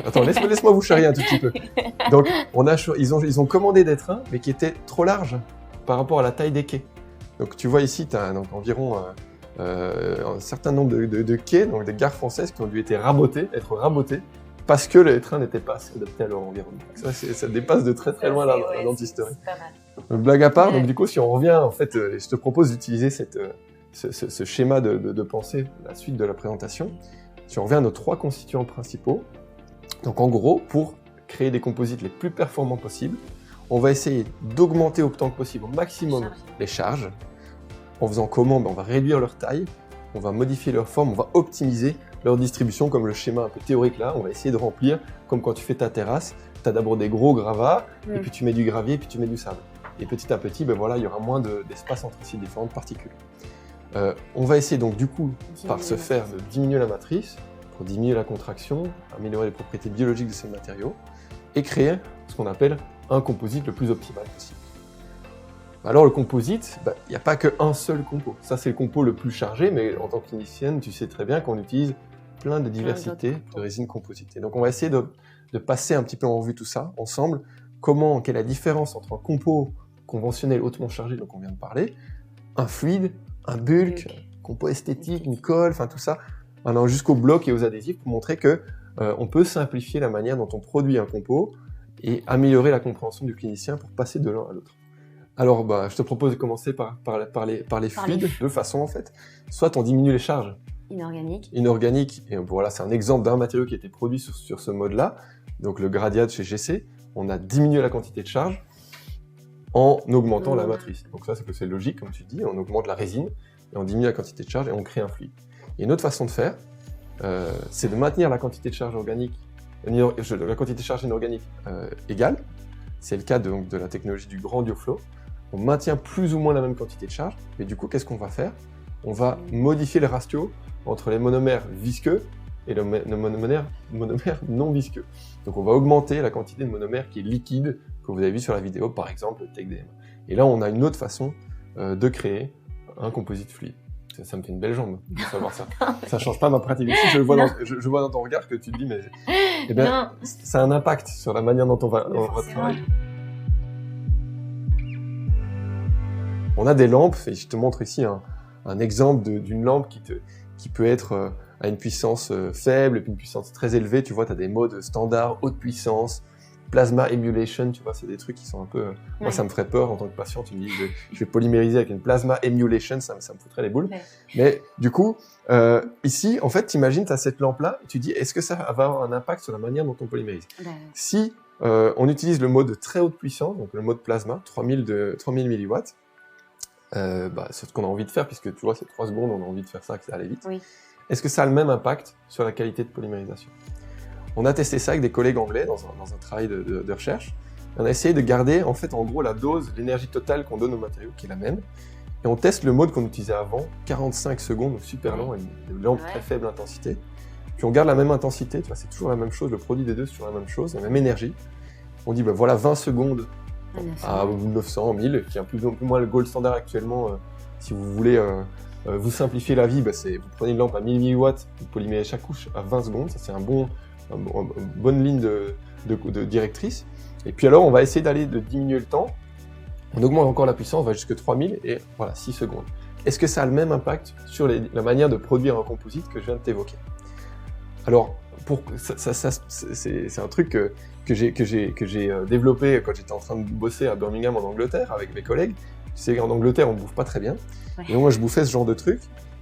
Attends, laisse-moi vous charrier un tout petit peu. Donc ils ont commandé des trains, mais qui étaient trop larges par rapport à la taille des quais. Donc tu vois ici, tu as environ un certain nombre de quais, donc des gares françaises qui ont dû être rabotés parce que les trains n'étaient pas assez adaptés à leur environnement. Ça dépasse de très très loin la dentisterie. Donc, blague à part, donc du coup, si on revient, en fait, je te propose d'utiliser ce schéma de pensée, la suite de la présentation. Si on revient à nos 3 constituants principaux, donc en gros, pour créer des composites les plus performants possibles, on va essayer d'augmenter autant que possible, au maximum, les charges. En faisant comment? On va réduire leur taille, on va modifier leur forme, on va optimiser leur distribution, comme le schéma un peu théorique là. On va essayer de remplir, comme quand tu fais ta terrasse, tu as d'abord des gros gravats, et puis tu mets du gravier, et puis tu mets du sable. Et petit à petit, ben voilà, il y aura moins d'espace entre ces différentes particules. On va essayer donc du coup, par ce faire, de diminuer la matrice, pour diminuer la contraction, améliorer les propriétés biologiques de ces matériaux, et créer ce qu'on appelle un composite le plus optimal possible. Alors le composite, il n'y a pas qu'un seul compo. Ça c'est le compo le plus chargé, mais en tant que clinicienne, tu sais très bien qu'on utilise plein de diversités de résines compositées. Donc on va essayer de passer un petit peu en revue tout ça ensemble. Quelle est la différence entre un compo conventionnel hautement chargé, dont on vient de parler, un fluide, un bulk, un compo esthétique, une colle, enfin tout ça, allant jusqu'au bloc et aux adhésifs pour montrer que on peut simplifier la manière dont on produit un compo et améliorer la compréhension du clinicien pour passer de l'un à l'autre. Alors, je te propose de commencer par les fluides, de deux façons en fait. Soit on diminue les charges inorganiques, et voilà, c'est un exemple d'un matériau qui a été produit sur ce mode-là, donc le Gradia de chez GC, on a diminué la quantité de charge en augmentant la matrice. Donc ça, c'est logique, comme tu dis, on augmente la résine, et on diminue la quantité de charge, et on crée un fluide. Et une autre façon de faire, c'est de maintenir la quantité de charge inorganique égale. C'est le cas de la technologie du grand Dioflow. On maintient plus ou moins la même quantité de charge, mais du coup, qu'est-ce qu'on va faire? On va modifier le ratio entre les monomères visqueux et le monomère non visqueux. Donc on va augmenter la quantité de monomère qui est liquide, que vous avez vu sur la vidéo, par exemple le TECDM. Et là, on a une autre façon de créer un composite fluide. Ça me fait une belle jambe de savoir ça. Ça change pas ma pratique ici. Je vois dans ton regard que tu te dis, mais ça a un impact sur la manière dont on va travailler. On a des lampes, et je te montre ici un exemple d'une lampe qui peut être à une puissance faible et puis une puissance très élevée. Tu vois, tu as des modes standards, haute puissance, plasma emulation, tu vois, c'est des trucs qui sont un peu... Moi, ça me ferait peur en tant que patient. Tu me dis, je vais polymériser avec une plasma emulation, ça me foutrait les boules. Ouais. Mais du coup, ici, en fait, t'imagines, tu as cette lampe-là, et tu dis, est-ce que ça va avoir un impact sur la manière dont on polymérise? Si on utilise le mode de très haute puissance, donc le mode plasma, 3000 mW, c'est ce qu'on a envie de faire, puisque tu vois, c'est 3 secondes, on a envie de faire ça, que ça allait vite. Oui. Est-ce que ça a le même impact sur la qualité de polymérisation? On a testé ça avec des collègues anglais dans un travail de recherche. On a essayé de garder, en fait, en gros, la dose, l'énergie totale qu'on donne au matériau, qui est la même. Et on teste le mode qu'on utilisait avant, 45 secondes, super long, avec une lampe très faible intensité. Puis on garde la même intensité, tu vois, c'est toujours la même chose, le produit des deux, c'est toujours la même chose, la même énergie. On dit, voilà, 20 secondes à 900, 1000, qui est un peu moins le gold standard actuellement. Si vous voulez vous simplifier la vie, vous prenez une lampe à 1000 mW, vous polymérez chaque couche à 20 secondes, ça c'est une bonne ligne de directrice. Et puis alors, on va essayer de diminuer le temps, on augmente encore la puissance, on va jusqu'à 3000, et voilà, 6 secondes. Est-ce que ça a le même impact sur la manière de produire un composite que je viens de t'évoquer? Alors, c'est un truc que j'ai développé quand j'étais en train de bosser à Birmingham en Angleterre avec mes collègues. Tu sais, en Angleterre, on bouffe pas très bien. Ouais. Et moi, je bouffais ce genre de truc.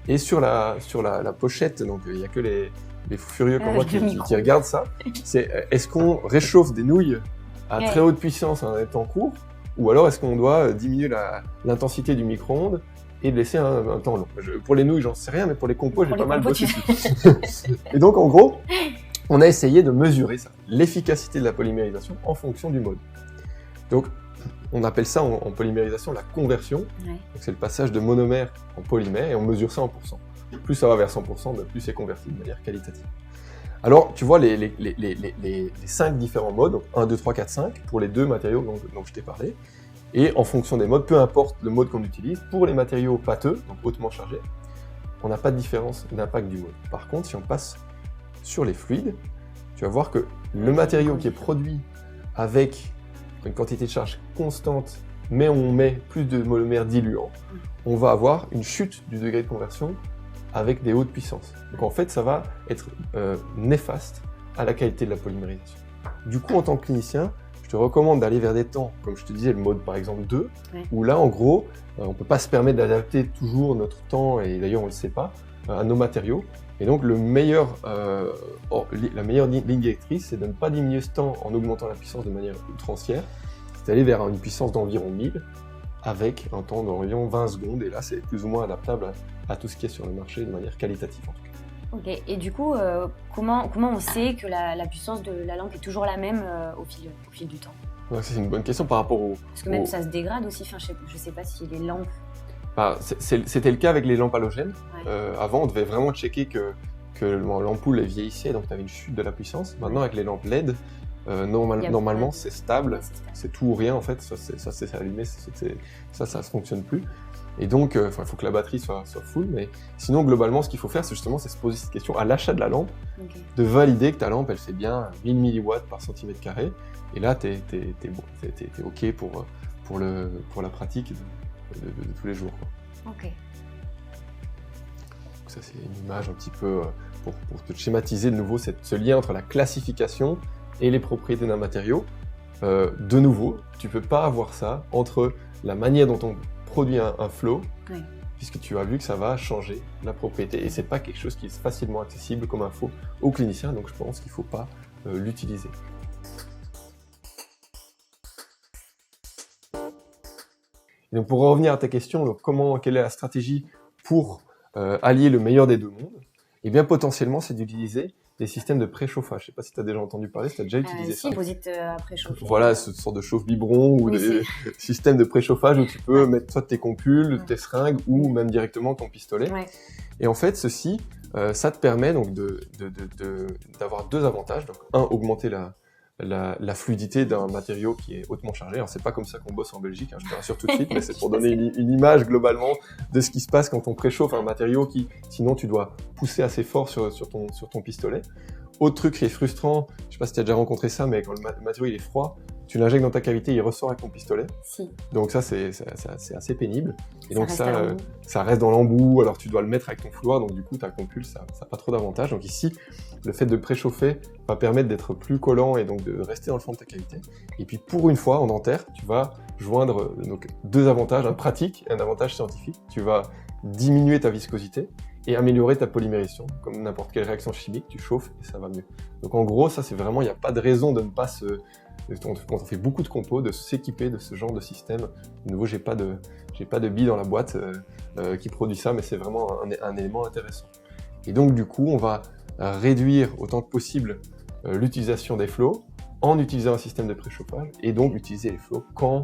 Et sur la pochette, donc il y a que les fous furieux comme moi qui regardent ça. C'est est-ce qu'on réchauffe des nouilles à très haute puissance en temps court, ou alors est-ce qu'on doit diminuer l'intensité du micro-ondes et de laisser un temps long? Pour les nouilles, j'en sais rien, mais pour les compos, j'ai pas mal bossé dessus. Et donc, en gros, on a essayé de mesurer ça, l'efficacité de la polymérisation en fonction du mode. Donc, on appelle ça en polymérisation la conversion. Ouais. Donc, c'est le passage de monomère en polymère, et on mesure ça en pourcent. Plus ça va vers 100%, plus c'est converti de manière qualitative. Alors, tu vois les 5 différents modes, donc 1, 2, 3, 4, 5, pour les 2 matériaux dont je t'ai parlé. Et en fonction des modes, peu importe le mode qu'on utilise, pour les matériaux pâteux, donc hautement chargés, on n'a pas de différence d'impact du mode. Par contre, si on passe sur les fluides, tu vas voir que le matériau qui est produit avec une quantité de charge constante, mais on met plus de monomères diluants, on va avoir une chute du degré de conversion avec des hautes puissances. Donc en fait, ça va être néfaste à la qualité de la polymérisation. Du coup, en tant que clinicien, je te recommande d'aller vers des temps, comme je te disais, le mode par exemple 2, où là, en gros, on ne peut pas se permettre d'adapter toujours notre temps, et d'ailleurs on ne le sait pas, à nos matériaux. Et donc la meilleure ligne directrice, c'est de ne pas diminuer ce temps en augmentant la puissance de manière outrancière, c'est d'aller vers une puissance d'environ 1000, avec un temps d'environ 20 secondes, et là c'est plus ou moins adaptable à tout ce qui est sur le marché de manière qualitative en tout cas. Ok, et du coup, comment on sait que la puissance de la lampe est toujours la même au fil du temps? Ouais, c'est une bonne question par rapport au... Parce que même ça se dégrade aussi, enfin, je sais pas si les lampes... C'était le cas avec les lampes halogènes. Avant, on devait vraiment checker que l'ampoule vieillissait, donc tu avais une chute de la puissance. Maintenant, avec les lampes LED, normalement, c'est stable, c'est tout ou rien en fait. Ça c'est allumé, ça ne fonctionne plus. Et donc, il faut que la batterie soit full. Mais sinon, globalement, ce qu'il faut faire, c'est se poser cette question à l'achat de la lampe, de valider que ta lampe, elle fait bien 1000 mW par centimètre carré. Et là, t'es bon, t'es OK pour la pratique de tous les jours, quoi. Ok. Donc ça, c'est une image un petit peu pour te schématiser de nouveau ce lien entre la classification et les propriétés d'un matériau. De nouveau, tu peux pas avoir ça entre la manière dont on produit un flow, puisque tu as vu que ça va changer la propriété. Et c'est pas quelque chose qui est facilement accessible comme info aux cliniciens, donc je pense qu'il faut pas l'utiliser. Et donc pour revenir à ta question, donc quelle est la stratégie pour allier le meilleur des deux mondes? Eh bien potentiellement, c'est d'utiliser des systèmes de préchauffage. Je ne sais pas si tu as déjà entendu parler, si tu as déjà utilisé ça. Si, composite à préchauffer. Voilà, ce sorte de chauffe-biberon ou des systèmes de préchauffage où tu peux mettre soit tes compules, tes seringues ou même directement ton pistolet. Et en fait, ceci, ça te permet donc d'avoir 2 avantages. Donc, un, augmenter la fluidité d'un matériau qui est hautement chargé. Alors, c'est pas comme ça qu'on bosse en Belgique, hein, je te rassure tout de suite, mais c'est pour donner une image globalement de ce qui se passe quand on préchauffe un matériau qui, sinon, tu dois pousser assez fort sur ton pistolet. Autre truc qui est frustrant, je sais pas si tu as déjà rencontré ça, mais quand le matériau il est froid, tu l'injectes dans ta cavité, il ressort avec ton pistolet. Si. Donc ça, c'est assez pénible. Et donc ça reste dans l'embout, alors tu dois le mettre avec ton fouloir, donc du coup ta compule, ça n'a pas trop d'avantages. Donc ici, le fait de préchauffer va permettre d'être plus collant et donc de rester dans le fond de ta cavité. Et puis pour une fois, en dentaire, tu vas joindre donc 2 avantages, un pratique et un avantage scientifique. Tu vas diminuer ta viscosité et améliorer ta polymérisation. Comme n'importe quelle réaction chimique, tu chauffes et ça va mieux. Donc en gros, ça c'est vraiment, il n'y a pas de raison de ne pas quand on fait beaucoup de compos, de s'équiper de ce genre de système. De nouveau, j'ai pas de bille dans la boîte qui produit ça, mais c'est vraiment un élément intéressant. Et donc du coup, on va réduire autant que possible l'utilisation des flots en utilisant un système de préchauffage et donc utiliser les flots quand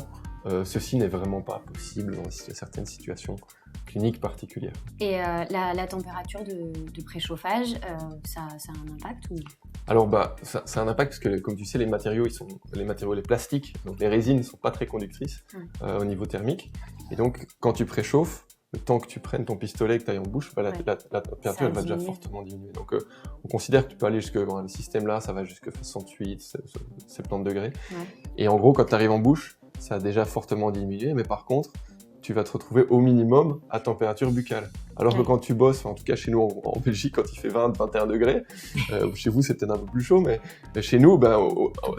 ceci n'est vraiment pas possible dans certaines situations cliniques particulières. Et la température de préchauffage, ça a un impact ou... Alors ça a un impact parce que comme tu sais, les matériaux les plastiques, donc les résines ne sont pas très conductrices au niveau thermique. Et donc quand tu préchauffes, le temps que tu prennes ton pistolet, que tu ailles en bouche, la température elle va déjà fortement diminuer. Donc on considère que tu peux aller le système là, ça va jusqu'à 68, 70 degrés. Et en gros, quand tu arrives en bouche, ça a déjà fortement diminué, mais par contre, tu vas te retrouver au minimum à température buccale. Alors que quand tu bosses, en tout cas chez nous en Belgique, quand il fait 20-21 degrés, chez vous c'est peut-être un peu plus chaud, mais chez nous,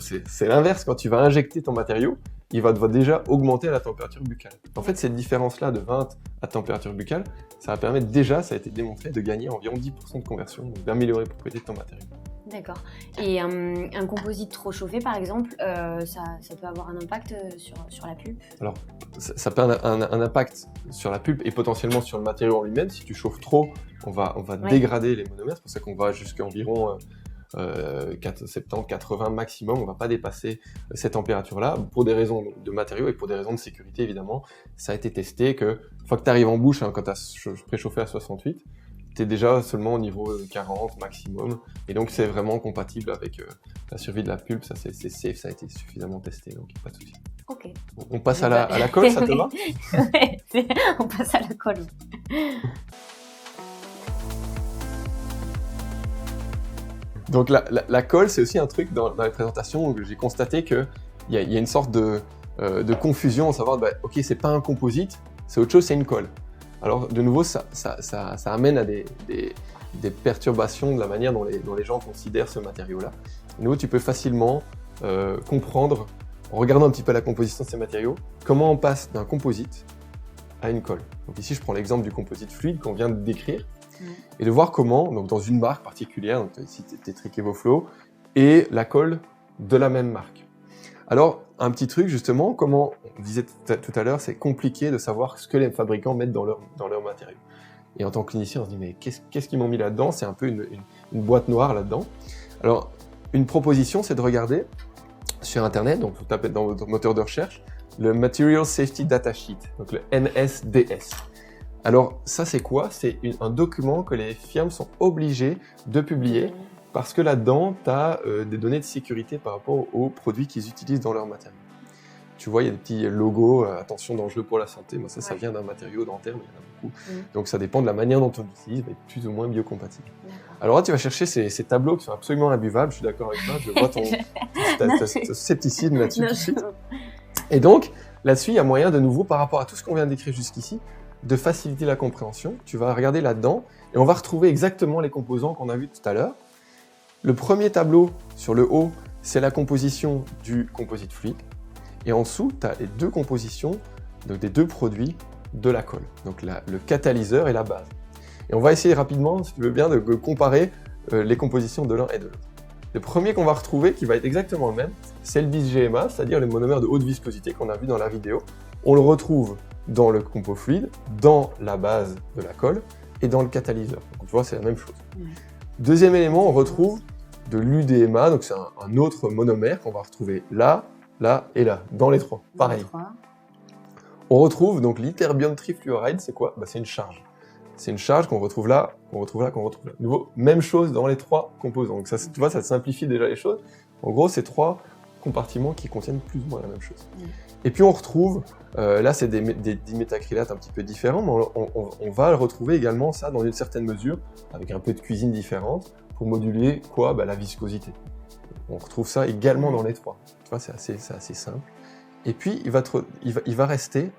c'est l'inverse. Quand tu vas injecter ton matériau, il va déjà augmenter à la température buccale. En fait, cette différence-là de 20 à température buccale, ça va permettre déjà, ça a été démontré, de gagner environ 10% de conversion, donc d'améliorer les propriétés de ton matériau. D'accord. Et un composite trop chauffé, par exemple, ça peut avoir un impact sur la pulpe? Alors, ça peut avoir un impact sur la pulpe et potentiellement sur le matériau en lui-même. Si tu chauffes trop, on va dégrader les monomères. C'est pour ça qu'on va jusqu'à environ 70-80 maximum. On ne va pas dépasser cette température-là pour des raisons de matériaux et pour des raisons de sécurité, évidemment. Ça a été testé que, une fois que tu arrives en bouche, quand tu as préchauffé à 68, tu es déjà seulement au niveau 40 maximum. Et donc, c'est vraiment compatible avec la survie de la pulpe. Ça, c'est safe, ça a été suffisamment testé, donc il n'y a pas de souci. Ok. On passe à la colle, ça te va? Ouais, on passe à la colle. Donc la colle, c'est aussi un truc dans les présentations où j'ai constaté qu'il y a une sorte de confusion, à savoir, ok, c'est pas un composite, c'est autre chose, c'est une colle. Alors de nouveau, ça amène à des perturbations de la manière dont les gens considèrent ce matériau-là. De nouveau, tu peux facilement comprendre, en regardant un petit peu la composition de ces matériaux, comment on passe d'un composite à une colle. Donc ici, je prends l'exemple du composite fluide qu'on vient de décrire. Et de voir comment, donc dans une marque particulière, donc ici Tetric EvoFlow, et la colle de la même marque. Alors, un petit truc justement, comment on disait tout à l'heure, c'est compliqué de savoir ce que les fabricants mettent dans leur matériaux. Et en tant que clinicien, on se dit, mais qu'est-ce qu'ils m'ont mis là-dedans? C'est un peu une boîte noire là-dedans. Alors, une proposition, c'est de regarder sur Internet, donc vous tapez dans votre moteur de recherche, le Material Safety Data Sheet, donc le MSDS. Alors ça c'est quoi? C'est un document que les firmes sont obligées de publier parce que là-dedans, tu as des données de sécurité par rapport aux produits qu'ils utilisent dans leur matériau. Tu vois, il y a des petits logos, attention dangereux pour la santé, mais ça vient d'un matériau dentaire, mais il y en a beaucoup. Donc ça dépend de la manière dont on l'utilise, mais plus ou moins biocompatible. Alors là, tu vas chercher ces tableaux qui sont absolument imbuvables, je suis d'accord avec toi, je vois ton scepticisme là-dessus tout de suite. Et donc, là-dessus, il y a moyen de nouveau, par rapport à tout ce qu'on vient de décrire jusqu'ici, de faciliter la compréhension. Tu vas regarder là-dedans et on va retrouver exactement les composants qu'on a vus tout à l'heure. Le premier tableau sur le haut, c'est la composition du composite fluide. Et en dessous, tu as les deux compositions donc des deux produits de la colle, donc le catalyseur et la base. Et on va essayer rapidement, si tu veux bien, de comparer les compositions de l'un et de l'autre. Le premier qu'on va retrouver, qui va être exactement le même, c'est le bis-GMA, c'est-à-dire les monomères de haute viscosité qu'on a vu dans la vidéo. On le retrouve dans le compo fluide, dans la base de la colle et dans le catalyseur. Donc tu vois, c'est la même chose. Deuxième élément, on retrouve de l'UDMA, donc c'est un autre monomère qu'on va retrouver là, là et là, dans les trois. Pareil. On retrouve donc l'iterbium trifluoride, c'est quoi? C'est une charge. C'est une charge qu'on retrouve là, qu'on retrouve là, qu'on retrouve là. De nouveau, même chose dans les trois composants. Donc ça, tu vois, ça simplifie déjà les choses. En gros, c'est trois compartiments qui contiennent plus ou moins la même chose. Et puis on retrouve, là c'est des diméthacrylates un petit peu différents, mais on va le retrouver également ça dans une certaine mesure, avec un peu de cuisine différente, pour moduler quoi? La viscosité. On retrouve ça également dans les trois. Tu vois, c'est assez simple. Et puis il va rester,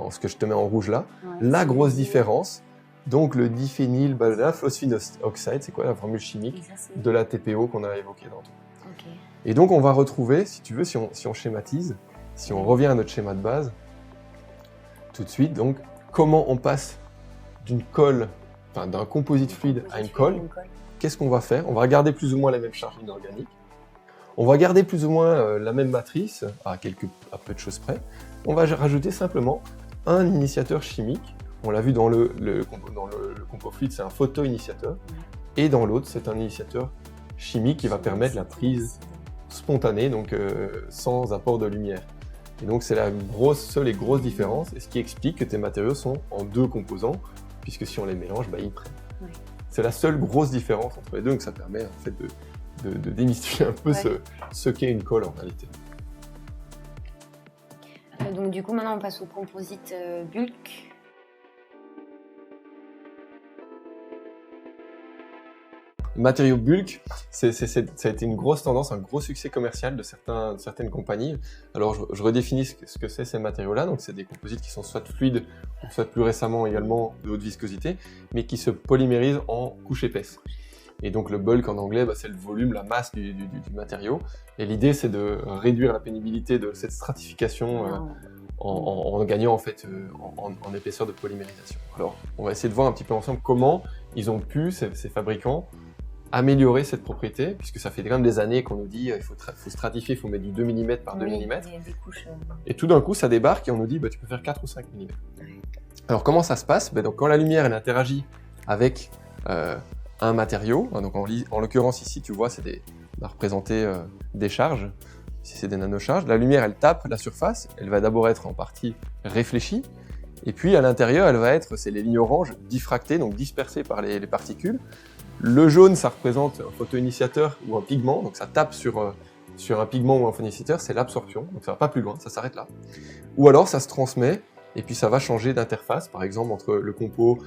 ce que je te mets en rouge là, la grosse différence, donc le diphénylphosphine oxide, c'est quoi la formule chimique de la TPO qu'on a évoquée dans tout. Et donc on va retrouver, si tu veux, si on schématise, si on revient à notre schéma de base, tout de suite, donc, comment on passe d'une colle, d'un composite fluide à une colle, qu'est-ce qu'on va faire? On va garder plus ou moins la même charge inorganique, on va garder plus ou moins la même matrice, à peu de choses près, on va rajouter simplement un initiateur chimique, on l'a vu dans le compo fluide, c'est un photoinitiateur, et dans l'autre, c'est un initiateur chimique qui va permettre la prise spontanée, donc sans apport de lumière. Et donc c'est les grosses différences, et ce qui explique que tes matériaux sont en deux composants, puisque si on les mélange, ils prennent. C'est la seule grosse différence entre les deux, donc ça permet en fait de démystifier un peu ce qu'est une colle en réalité. Donc du coup maintenant on passe au composite bulk. Le matériau bulk, ça a été une grosse tendance, un gros succès commercial de certaines compagnies. Alors je redéfinis ce que c'est ces matériaux-là. Donc c'est des composites qui sont soit fluides, soit plus récemment également de haute viscosité, mais qui se polymérisent en couches épaisses. Et donc le bulk en anglais, c'est le volume, la masse du matériau. Et l'idée c'est de réduire la pénibilité de cette stratification en gagnant en fait en épaisseur de polymérisation. Alors on va essayer de voir un petit peu ensemble comment ils ont pu, ces fabricants, améliorer cette propriété, puisque ça fait quand même des années qu'on nous dit il faut stratifier, il faut mettre du 2 mm par 2 mm. Des couches, Et tout d'un coup, ça débarque et on nous dit tu peux faire 4 ou 5 mm. Alors comment ça se passe? Donc, quand la lumière elle interagit avec un matériau, donc en l'occurrence ici, tu vois, on a représenté des charges, ici c'est des nanocharges, la lumière elle tape la surface, elle va d'abord être en partie réfléchie, Et puis à l'intérieur, c'est les lignes oranges diffractées, donc dispersées par les particules. Le jaune, ça représente un photoinitiateur ou un pigment, donc ça tape sur un pigment ou un photoinitiateur, c'est l'absorption, donc ça va pas plus loin, ça s'arrête là. Ou alors ça se transmet, et puis ça va changer d'interface, par exemple entre le compo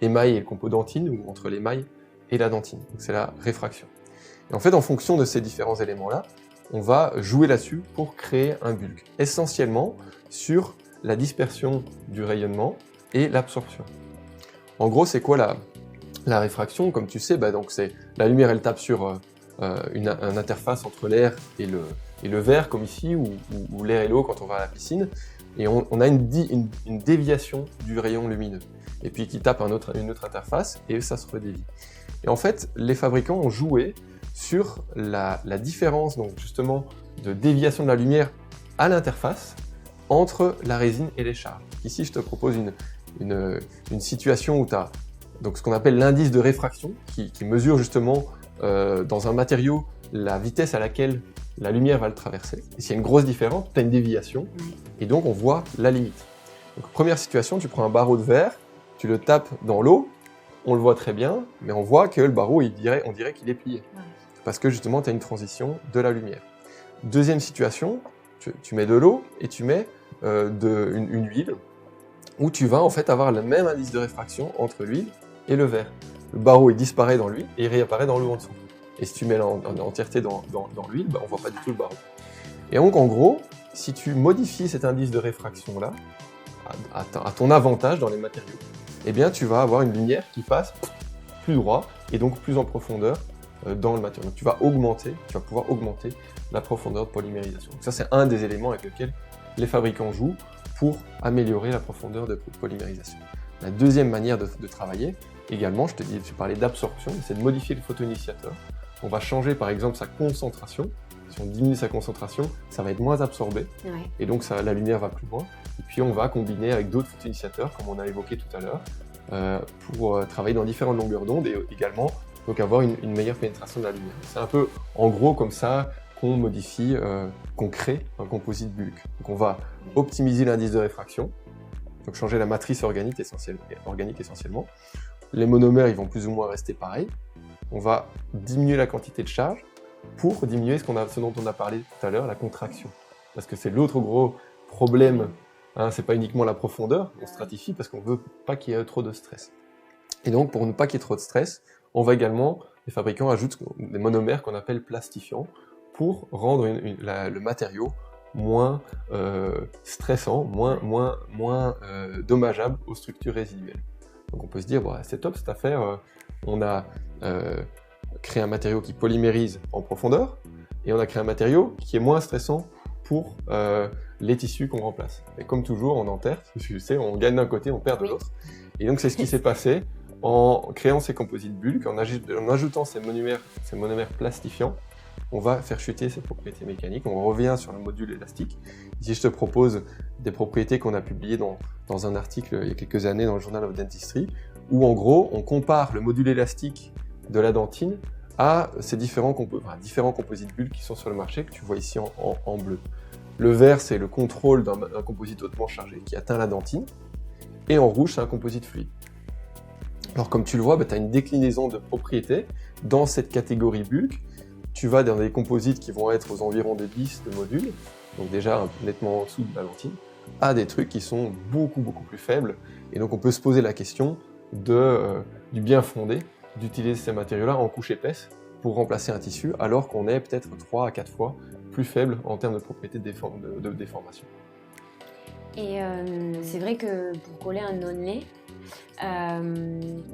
émail et le compo dentine, ou entre l'émail et la dentine, donc c'est la réfraction. Et en fait, en fonction de ces différents éléments-là, on va jouer là-dessus pour créer un bulk, essentiellement sur la dispersion du rayonnement et l'absorption. En gros, c'est quoi la réfraction? Comme tu sais, donc c'est la lumière, elle tape sur une interface entre l'air et le verre, comme ici, ou l'air et l'eau quand on va à la piscine, et on a une déviation du rayon lumineux, et puis qui tape une autre interface, et ça se redévie. Et en fait, les fabricants ont joué sur la différence, donc justement, de déviation de la lumière à l'interface entre la résine et les charges. Ici, je te propose une situation où tu as donc, ce qu'on appelle l'indice de réfraction, qui mesure justement dans un matériau la vitesse à laquelle la lumière va le traverser. Et s'il y a une grosse différence, tu as une déviation, et donc on voit la limite. Donc, première situation, tu prends un barreau de verre, tu le tapes dans l'eau, on le voit très bien, mais on voit que le barreau, on dirait qu'il est plié. Parce que justement, tu as une transition de la lumière. Deuxième situation, tu mets de l'eau et tu mets une huile, où tu vas en fait avoir le même indice de réfraction entre l'huile et le verre. Le barreau il disparaît dans l'huile et il réapparaît dans l'eau en dessous. Et si tu mets l'entièreté dans l'huile, on ne voit pas du tout le barreau. Et donc en gros, si tu modifies cet indice de réfraction là, à ton avantage dans les matériaux, eh bien tu vas avoir une lumière qui passe plus droit et donc plus en profondeur dans le matériau. Donc tu vas pouvoir augmenter la profondeur de polymérisation. Donc ça c'est un des éléments avec lesquels les fabricants jouent pour améliorer la profondeur de polymérisation. La deuxième manière de travailler, également, je parlais d'absorption, c'est de modifier le photoinitiateur. On va changer par exemple sa concentration. Si on diminue sa concentration, ça va être moins absorbé, et donc la lumière va plus loin. Et puis on va combiner avec d'autres photoinitiateurs, comme on a évoqué tout à l'heure, pour travailler dans différentes longueurs d'onde et également donc avoir une meilleure pénétration de la lumière. C'est un peu en gros comme ça qu'on modifie, qu'on crée un composite bulk. Donc on va optimiser l'indice de réfraction, donc changer la matrice organique essentiellement. Les monomères ils vont plus ou moins rester pareils. On va diminuer la quantité de charge pour diminuer ce dont on a parlé tout à l'heure, la contraction. Parce que c'est l'autre gros problème, c'est pas uniquement la profondeur, on stratifie parce qu'on veut pas qu'il y ait trop de stress. Et donc pour ne pas qu'il y ait trop de stress, on va également, les fabricants ajoutent des monomères qu'on appelle plastifiants pour rendre le matériau moins stressant, moins dommageable aux structures résiduelles. Donc on peut se dire, c'est top cette affaire, on a créé un matériau qui polymérise en profondeur, et on a créé un matériau qui est moins stressant pour les tissus qu'on remplace. Et comme toujours en dentaire, tu sais, on gagne d'un côté, on perd de l'autre. Et donc c'est ce qui s'est passé en créant ces composites bulk, en ajoutant ces monomères plastifiants. On va faire chuter ces propriétés mécaniques, on revient sur le module élastique. Ici, je te propose des propriétés qu'on a publiées dans un article il y a quelques années dans le Journal of Dentistry, où en gros, on compare le module élastique de la dentine à ces différents composites bulk qui sont sur le marché, que tu vois ici en bleu. Le vert, c'est le contrôle d'un composite hautement chargé qui atteint la dentine, et en rouge, c'est un composite fluide. Alors comme tu le vois, tu as une déclinaison de propriétés dans cette catégorie bulk. Tu vas dans des composites qui vont être aux environs de 10 de modules, donc déjà nettement en dessous de la lentille, à des trucs qui sont beaucoup plus faibles. Et donc on peut se poser la question du bien fondé d'utiliser ces matériaux-là en couche épaisse pour remplacer un tissu, alors qu'on est peut-être 3 à 4 fois plus faible en termes de propriétés de déformation. Et c'est vrai que pour coller un onlay,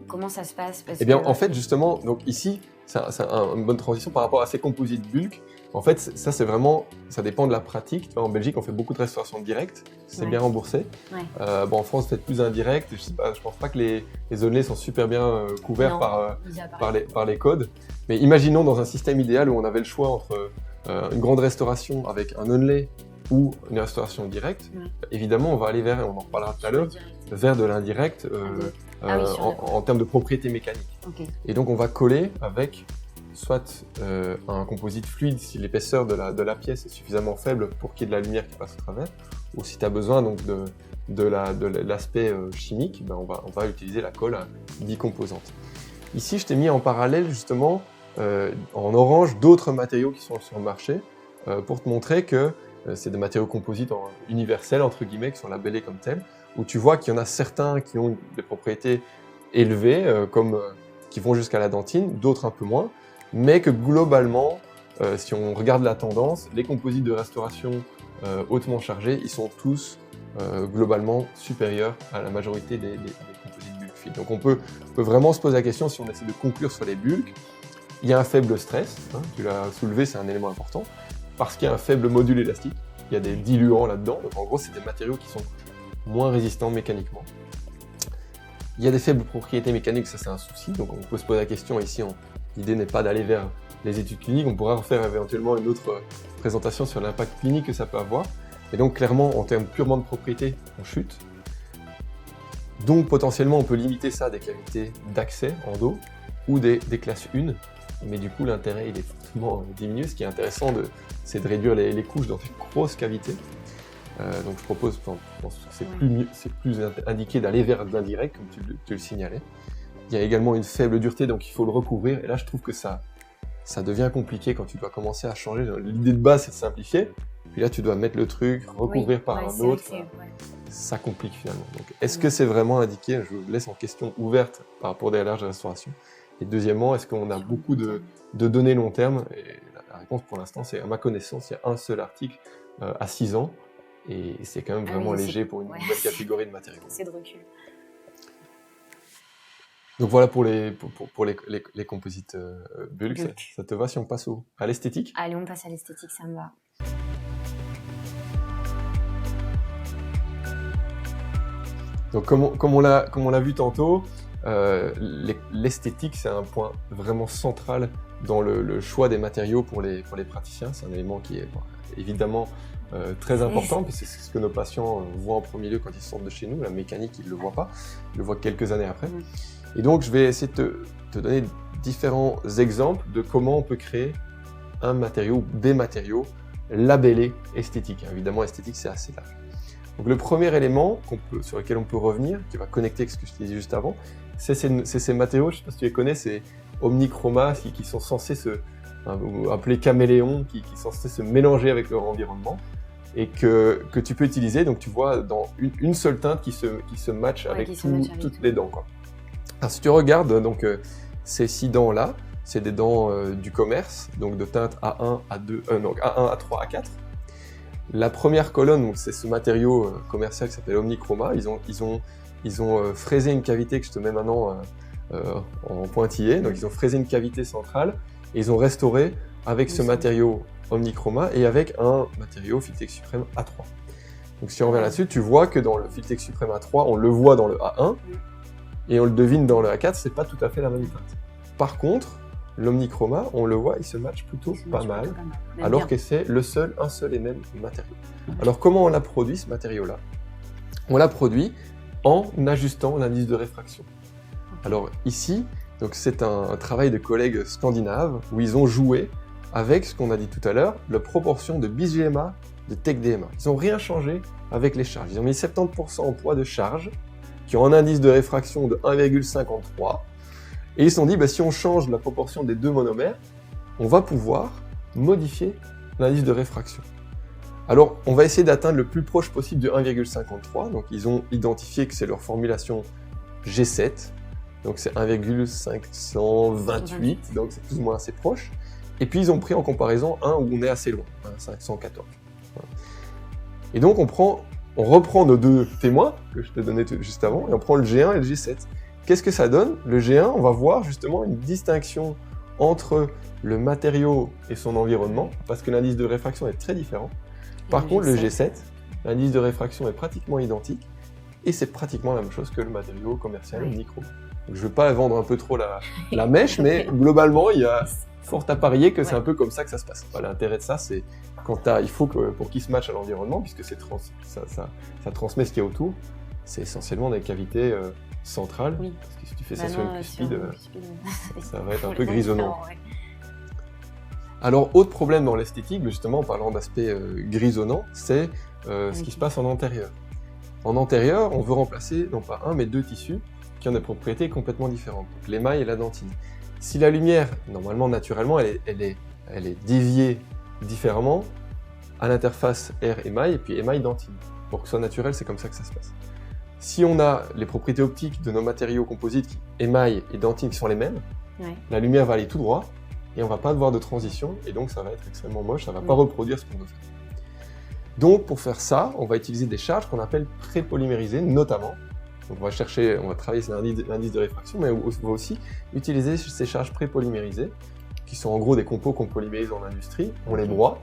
comment ça se passe? En fait, justement, donc ici, c'est une bonne transition par rapport à ces composites bulk. En fait, ça c'est vraiment, ça dépend de la pratique. Tu vois, en Belgique, on fait beaucoup de restauration directe, c'est bien remboursé. En France, c'est plus indirect. Je pense pas que les onlays sont super bien couverts par les codes. Mais imaginons dans un système idéal où on avait le choix entre une grande restauration avec un onlay ou une restauration directe. Évidemment, on va aller vers, et on en reparlera tout à l'heure, vers de l'indirect en termes de propriétés mécaniques. Et donc, on va coller avec soit un composite fluide si l'épaisseur de la pièce est suffisamment faible pour qu'il y ait de la lumière qui passe au travers, ou si tu as besoin donc de l'aspect chimique, ben on va utiliser la colle bicomposante. Ici, je t'ai mis en parallèle justement en orange d'autres matériaux qui sont sur le marché pour te montrer que c'est des matériaux composites universels, entre guillemets, qui sont labellés comme tels, où tu vois qu'il y en a certains qui ont des propriétés élevées, qui vont jusqu'à la dentine, d'autres un peu moins, mais que globalement, si on regarde la tendance, les composites de restauration hautement chargés, ils sont tous globalement supérieurs à la majorité des composites bulk fit. Donc on peut vraiment se poser la question, si on essaie de conclure sur les bulks, il y a un faible stress, hein, tu l'as soulevé, c'est un élément important, parce qu'il y a un faible module élastique, il y a des diluants là-dedans, donc en gros c'est des matériaux qui sont moins résistants mécaniquement. Il y a des faibles propriétés mécaniques, ça c'est un souci, donc on peut se poser la question ici, l'idée n'est pas d'aller vers les études cliniques, on pourra refaire éventuellement une autre présentation sur l'impact clinique que ça peut avoir, et donc clairement en termes purement de propriété, on chute. Donc potentiellement on peut limiter ça à des cavités d'accès en dos, ou des classes 1, mais du coup l'intérêt il est fortement diminué. Ce qui est intéressant, c'est de réduire les couches dans ces grosses cavités. Donc je propose, je pense que c'est plus indiqué d'aller vers de l'indirect, comme tu le signalais. Il y a également une faible dureté, donc il faut le recouvrir, et là je trouve que ça devient compliqué quand tu dois commencer à changer. L'idée de base c'est de simplifier, puis là tu dois mettre le truc, recouvrir par un autre, ça complique finalement. Donc est-ce que c'est vraiment indiqué? Je vous laisse en question ouverte par rapport à l'âge de restauration. Et deuxièmement, est-ce qu'on a beaucoup de données long terme? Et la réponse pour l'instant, c'est à ma connaissance, il y a un seul article à 6 ans, et c'est quand même vraiment léger pour une nouvelle catégorie de matériaux. C'est de recul. Donc voilà pour les composites bulk. Ça te va si on passe à l'esthétique? Allez, on passe à l'esthétique, ça me va. Donc comme on l'a vu tantôt, l'esthétique c'est un point vraiment central dans le choix des matériaux pour les praticiens. C'est un élément qui est évidemment très important, parce que c'est ce que nos patients voient en premier lieu quand ils sortent de chez nous. La mécanique, ils ne le voient pas, ils le voient quelques années après. Et donc je vais essayer de te donner différents exemples de comment on peut créer un matériau, des matériaux labellés esthétiques. Évidemment, esthétique c'est assez large. Donc le premier élément sur lequel on peut revenir, qui va connecter avec ce que je te disais juste avant, c'est ces matériaux, je ne sais pas si tu les connais, c'est Omnichroma, qui sont censés appeler caméléons, qui sont censés se mélanger avec leur environnement, et que tu peux utiliser, donc tu vois, dans une seule teinte qui se match avec toutes les dents, quoi. Alors si tu regardes, donc ces 6 dents-là, c'est des dents du commerce, donc de teinte A1, A2, A1, A3, A4. La première colonne, c'est ce matériau commercial qui s'appelle Omnichroma. Ils ont fraisé une cavité que je te mets maintenant en pointillé. Donc ils ont fraisé une cavité centrale et ils ont restauré avec ce matériau Omnichroma et avec un matériau Filtex Supreme A3. Donc si on revient là-dessus, tu vois que dans le Filtex Supreme A3, on le voit dans le A1 et on le devine dans le A4, c'est pas tout à fait la même teinte. Par contre, l'Omnichroma, on le voit, il se match plutôt pas mal, alors que c'est un seul et même matériau. Alors comment on a produit ce matériau-là? On l'a produit en ajustant l'indice de réfraction. Alors ici, donc c'est un travail de collègues scandinaves où ils ont joué avec ce qu'on a dit tout à l'heure, la proportion de BIS-GMA, de TEC-DMA. Ils n'ont rien changé avec les charges. Ils ont mis 70% en poids de charge, qui ont un indice de réfraction de 1,53. Et ils se sont dit, si on change la proportion des deux monomères, on va pouvoir modifier l'indice de réfraction. Alors, on va essayer d'atteindre le plus proche possible de 1,53. Donc, ils ont identifié que c'est leur formulation G7. Donc, c'est 1,528. Donc, c'est plus ou moins assez proche. Et puis, ils ont pris en comparaison un où on est assez loin, 514. Voilà. Et donc, on reprend nos deux témoins que je te donnais juste avant, et on prend le G1 et le G7. Qu'est-ce que ça donne? Le G1, on va voir justement une distinction entre le matériau et son environnement, parce que l'indice de réfraction est très différent. Par contre, le G7, l'indice de réfraction est pratiquement identique, et c'est pratiquement la même chose que le matériau commercial Omnichroma. Donc, je ne veux pas vendre un peu trop la mèche, mais globalement, il y a fort à parier que c'est un peu comme ça que ça se passe. Enfin, l'intérêt de ça, c'est il faut que pour qu'il se matche à l'environnement, puisque ça transmet ce qu'il y a autour, c'est essentiellement des cavités centrales, parce que si tu fais ça sur une cuspide, ça va être un peu grisonnant. Alors, autre problème dans l'esthétique, justement en parlant d'aspect grisonnant, c'est ce qui se passe en antérieur. En antérieur, on veut remplacer non pas un, mais deux tissus qui ont des propriétés complètement différentes, donc l'émail et la dentine. Si la lumière, normalement, naturellement, elle est déviée différemment à l'interface air-émail et puis émail-dentine. Pour que ce soit naturel, c'est comme ça que ça se passe. Si on a les propriétés optiques de nos matériaux composites, émail et dentine, qui sont les mêmes, la lumière va aller tout droit et on ne va pas avoir de transition et donc ça va être extrêmement moche, ça ne va pas reproduire ce qu'on veut faire. Donc pour faire ça, on va utiliser des charges qu'on appelle prépolymérisées, notamment. Donc on va travailler sur l'indice de réfraction, mais on va aussi utiliser ces charges prépolymérisées, qui sont en gros des compos qu'on polymérise dans l'industrie, on les broie,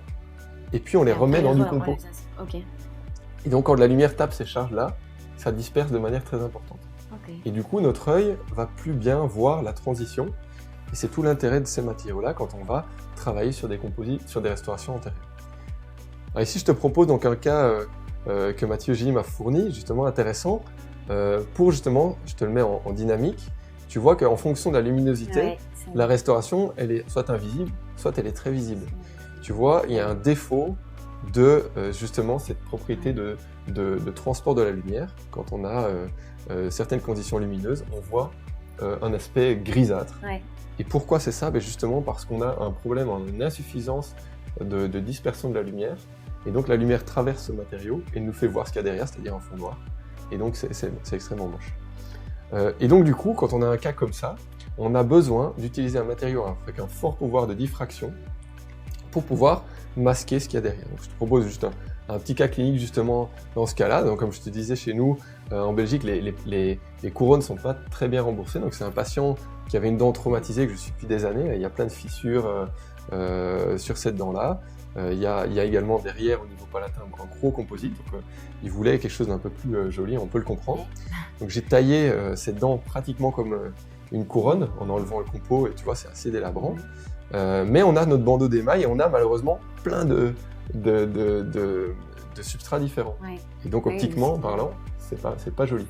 et puis on les remet dans du compo. Et donc quand la lumière tape ces charges-là, ça disperse de manière très importante. Et du coup, notre œil va plus bien voir la transition, et c'est tout l'intérêt de ces matériaux-là quand on va travailler sur des composites, sur des restaurations antérieures. Alors ici, je te propose donc un cas que Mathieu Gilly m'a fourni, justement intéressant, pour justement, je te le mets en dynamique, tu vois qu'en fonction de la luminosité, la restauration, elle est soit invisible, soit elle est très visible. Tu vois, il y a un défaut de justement cette propriété de transport de la lumière. Quand on a certaines conditions lumineuses, on voit un aspect grisâtre. Et pourquoi c'est ça? Justement parce qu'on a un problème, une insuffisance de dispersion de la lumière. Et donc la lumière traverse ce matériau et nous fait voir ce qu'il y a derrière, c'est-à-dire un fond noir. Et donc c'est extrêmement moche. Et donc du coup, quand on a un cas comme ça, on a besoin d'utiliser un matériau avec un fort pouvoir de diffraction pour pouvoir masquer ce qu'il y a derrière. Donc je te propose juste un petit cas clinique justement dans ce cas-là. Donc comme je te disais, chez nous, en Belgique, les couronnes ne sont pas très bien remboursées. Donc c'est un patient qui avait une dent traumatisée que je suis depuis des années. Il y a plein de fissures sur cette dent-là. Il y a également derrière, au niveau palatin, un gros composite. Donc, il voulait quelque chose d'un peu plus joli, on peut le comprendre. Donc j'ai taillé cette dent pratiquement comme une couronne en enlevant le compo, et tu vois, c'est assez délabrant. Mais on a notre bandeau d'émail et on a malheureusement plein de substrats différents. Et donc optiquement parlant, c'est pas joli.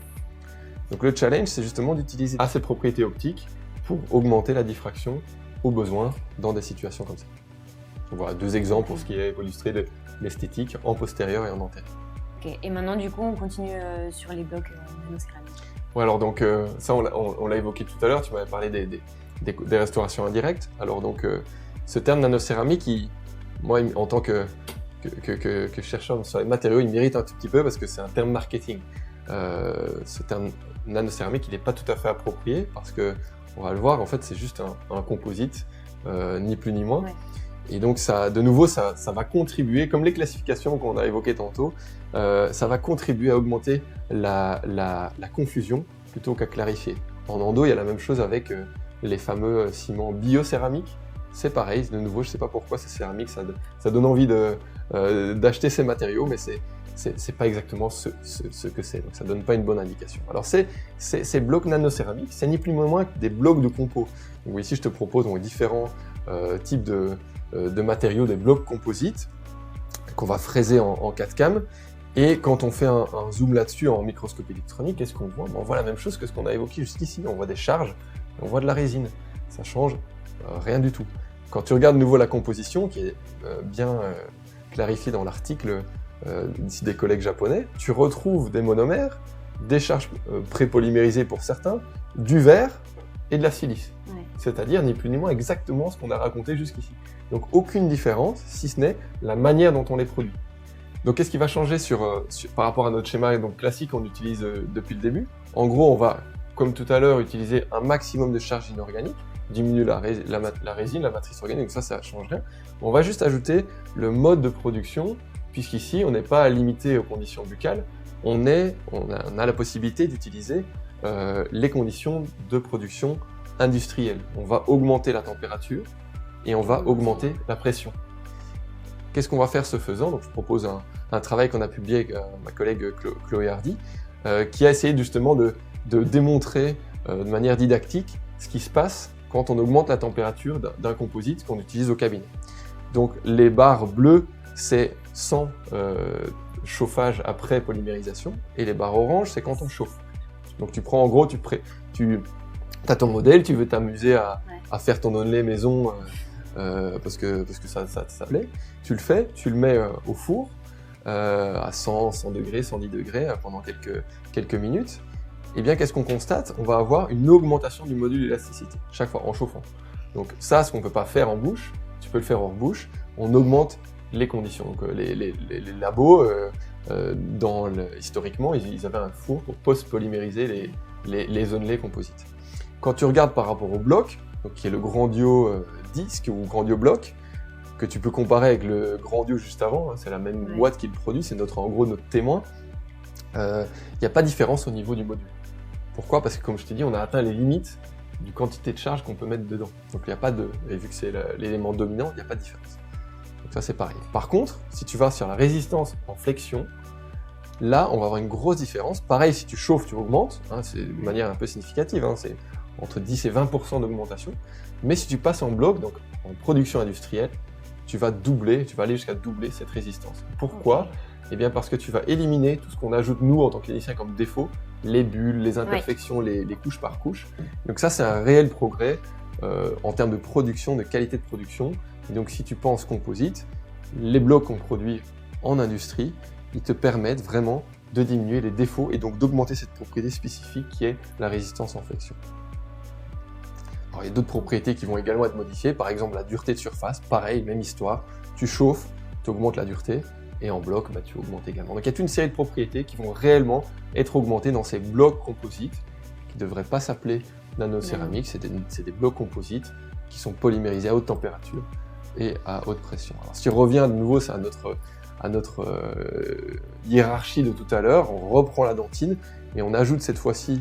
Donc le challenge, c'est justement d'utiliser ces propriétés optiques pour augmenter la diffraction au besoin dans des situations comme ça. Donc voilà, deux exemples pour ce qui est illustré de l'esthétique en postérieur et en antérieur. Et maintenant, du coup, on continue sur les blocs nanocéramiques. Alors donc, ça, on l'a évoqué tout à l'heure, tu m'avais parlé des restaurations indirectes. Alors donc, ce terme nanocéramique, moi, en tant que chercheur sur les matériaux, il mérite un tout petit peu parce que c'est un terme marketing. Ce terme nanocéramique, il n'est pas tout à fait approprié parce que, on va le voir, en fait, c'est juste un composite, ni plus ni moins. Et donc, de nouveau, ça va contribuer, comme les classifications qu'on a évoquées tantôt, ça va contribuer à augmenter la confusion plutôt qu'à clarifier. En endo, il y a la même chose avec les fameux ciments biocéramiques. C'est pareil, de nouveau, je ne sais pas pourquoi ces céramiques, ça donne envie d'acheter ces matériaux, mais c'est pas exactement ce que c'est, donc ça donne pas une bonne indication. Alors ces blocs nanocéramiques, c'est ni plus ni moins que des blocs de compo. Donc ici, je te propose différents types de matériaux, des blocs composites qu'on va fraiser en 4 cam. Et quand on fait un zoom là-dessus en microscopie électronique, qu'est-ce qu'on voit? On voit la même chose que ce qu'on a évoqué jusqu'ici. On voit des charges, on voit de la résine. Ça change rien du tout. Quand tu regardes de nouveau la composition, qui est bien clarifiée dans l'article des collègues japonais, tu retrouves des monomères, des charges prépolymérisées pour certains, du verre et de la silice. C'est-à-dire ni plus ni moins exactement ce qu'on a raconté jusqu'ici. Donc aucune différence, si ce n'est la manière dont on les produit. Donc qu'est-ce qui va changer par rapport à notre schéma classique qu'on utilise depuis le début? En gros, on va, comme tout à l'heure, utiliser un maximum de charges inorganiques, diminuer la résine, la matrice organique, donc ça change rien. On va juste ajouter le mode de production, puisqu'ici, on n'est pas limité aux conditions buccales, on a la possibilité d'utiliser les conditions de production industrielle. On va augmenter la température et on va augmenter la pression. Qu'est-ce qu'on va faire ce faisant? Donc, je propose un travail qu'on a publié avec ma collègue Chloé Hardy, qui a essayé justement de démontrer de manière didactique ce qui se passe quand on augmente la température d'un composite qu'on utilise au cabinet. Donc les barres bleues, c'est sans chauffage après polymérisation, et les barres oranges, c'est quand on chauffe. Donc tu prends en gros, tu as ton modèle, tu veux t'amuser à faire ton onlay maison parce que ça plaît. Tu le fais, tu le mets au four à 100 degrés, 110 degrés pendant quelques minutes. Et bien qu'est-ce qu'on constate? On va avoir une augmentation du module d'élasticité chaque fois en chauffant. Donc ça, ce qu'on ne peut pas faire en bouche, tu peux le faire hors bouche, on augmente les conditions. Donc les labos, historiquement, ils avaient un four pour post-polymériser les onelets composites. Quand tu regardes par rapport au bloc, donc qui est le Grandio disque ou Grandio bloc, que tu peux comparer avec le Grandio juste avant, hein, c'est la même boîte qui le produit, c'est en gros notre témoin, il n'y a pas de différence au niveau du module. Pourquoi? Parce que comme je t'ai dit, on a atteint les limites du quantité de charge qu'on peut mettre dedans. Donc il n'y a pas et vu que c'est l'élément dominant, il n'y a pas de différence. Donc ça c'est pareil. Par contre, si tu vas sur la résistance en flexion, là on va avoir une grosse différence. Pareil, si tu chauffes, tu augmentes, hein, c'est de manière un peu significative, hein, c'est entre 10 et 20% d'augmentation. Mais si tu passes en bloc, donc en production industrielle, tu vas aller jusqu'à doubler cette résistance. Pourquoi? Eh bien parce que tu vas éliminer tout ce qu'on ajoute nous en tant que cliniciens comme défaut, les bulles, les imperfections, les couches par couche. Donc ça c'est un réel progrès en termes de production, de qualité de production. Et donc si tu penses composite, les blocs qu'on produit en industrie, ils te permettent vraiment de diminuer les défauts et donc d'augmenter cette propriété spécifique qui est la résistance en flexion. Alors, il y a d'autres propriétés qui vont également être modifiées, par exemple la dureté de surface, pareil, même histoire, tu chauffes, tu augmentes la dureté, et en bloc, tu augmentes également. Donc il y a toute une série de propriétés qui vont réellement être augmentées dans ces blocs composites, qui ne devraient pas s'appeler nanocéramiques, c'est des blocs composites qui sont polymérisés à haute température et à haute pression. Alors si on revient de nouveau à notre hiérarchie de tout à l'heure, on reprend la dentine et on ajoute cette fois-ci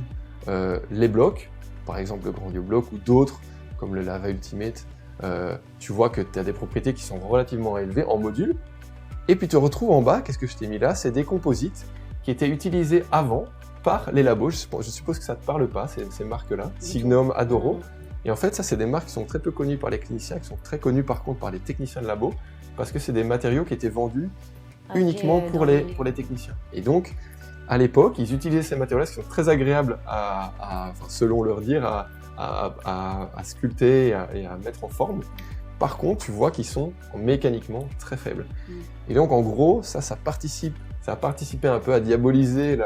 les blocs, par exemple le Grandio bloc ou d'autres comme le Lava Ultimate, tu vois que tu as des propriétés qui sont relativement élevées en module. Et puis tu te retrouves en bas, qu'est-ce que je t'ai mis là? C'est des composites qui étaient utilisés avant par les labos. Je suppose que ça ne te parle pas, ces marques-là, Signum, Adoro. Et en fait, ça, c'est des marques qui sont très peu connues par les cliniciens, qui sont très connues par contre par les techniciens de labo, parce que c'est des matériaux qui étaient vendus uniquement pour les techniciens. Et donc, à l'époque, ils utilisaient ces matériaux-là qui sont très agréables selon leur dire, à sculpter et à mettre en forme. Par contre, tu vois qu'ils sont mécaniquement très faibles. Et donc, en gros, ça a participé un peu à diaboliser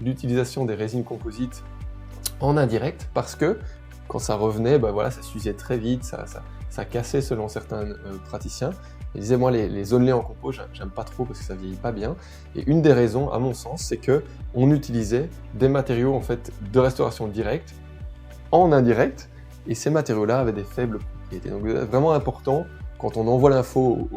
l'utilisation des résines composites en indirect, parce que quand ça revenait, ça s'usait très vite, ça cassait selon certains praticiens. Ils disaient, moi, les onelets en compo, j'aime pas trop parce que ça vieillit pas bien. Et une des raisons, à mon sens, c'est qu'on utilisait des matériaux en fait, de restauration directe en indirect, et ces matériaux-là avaient des faibles propriétés. Donc, vraiment important, quand on envoie l'info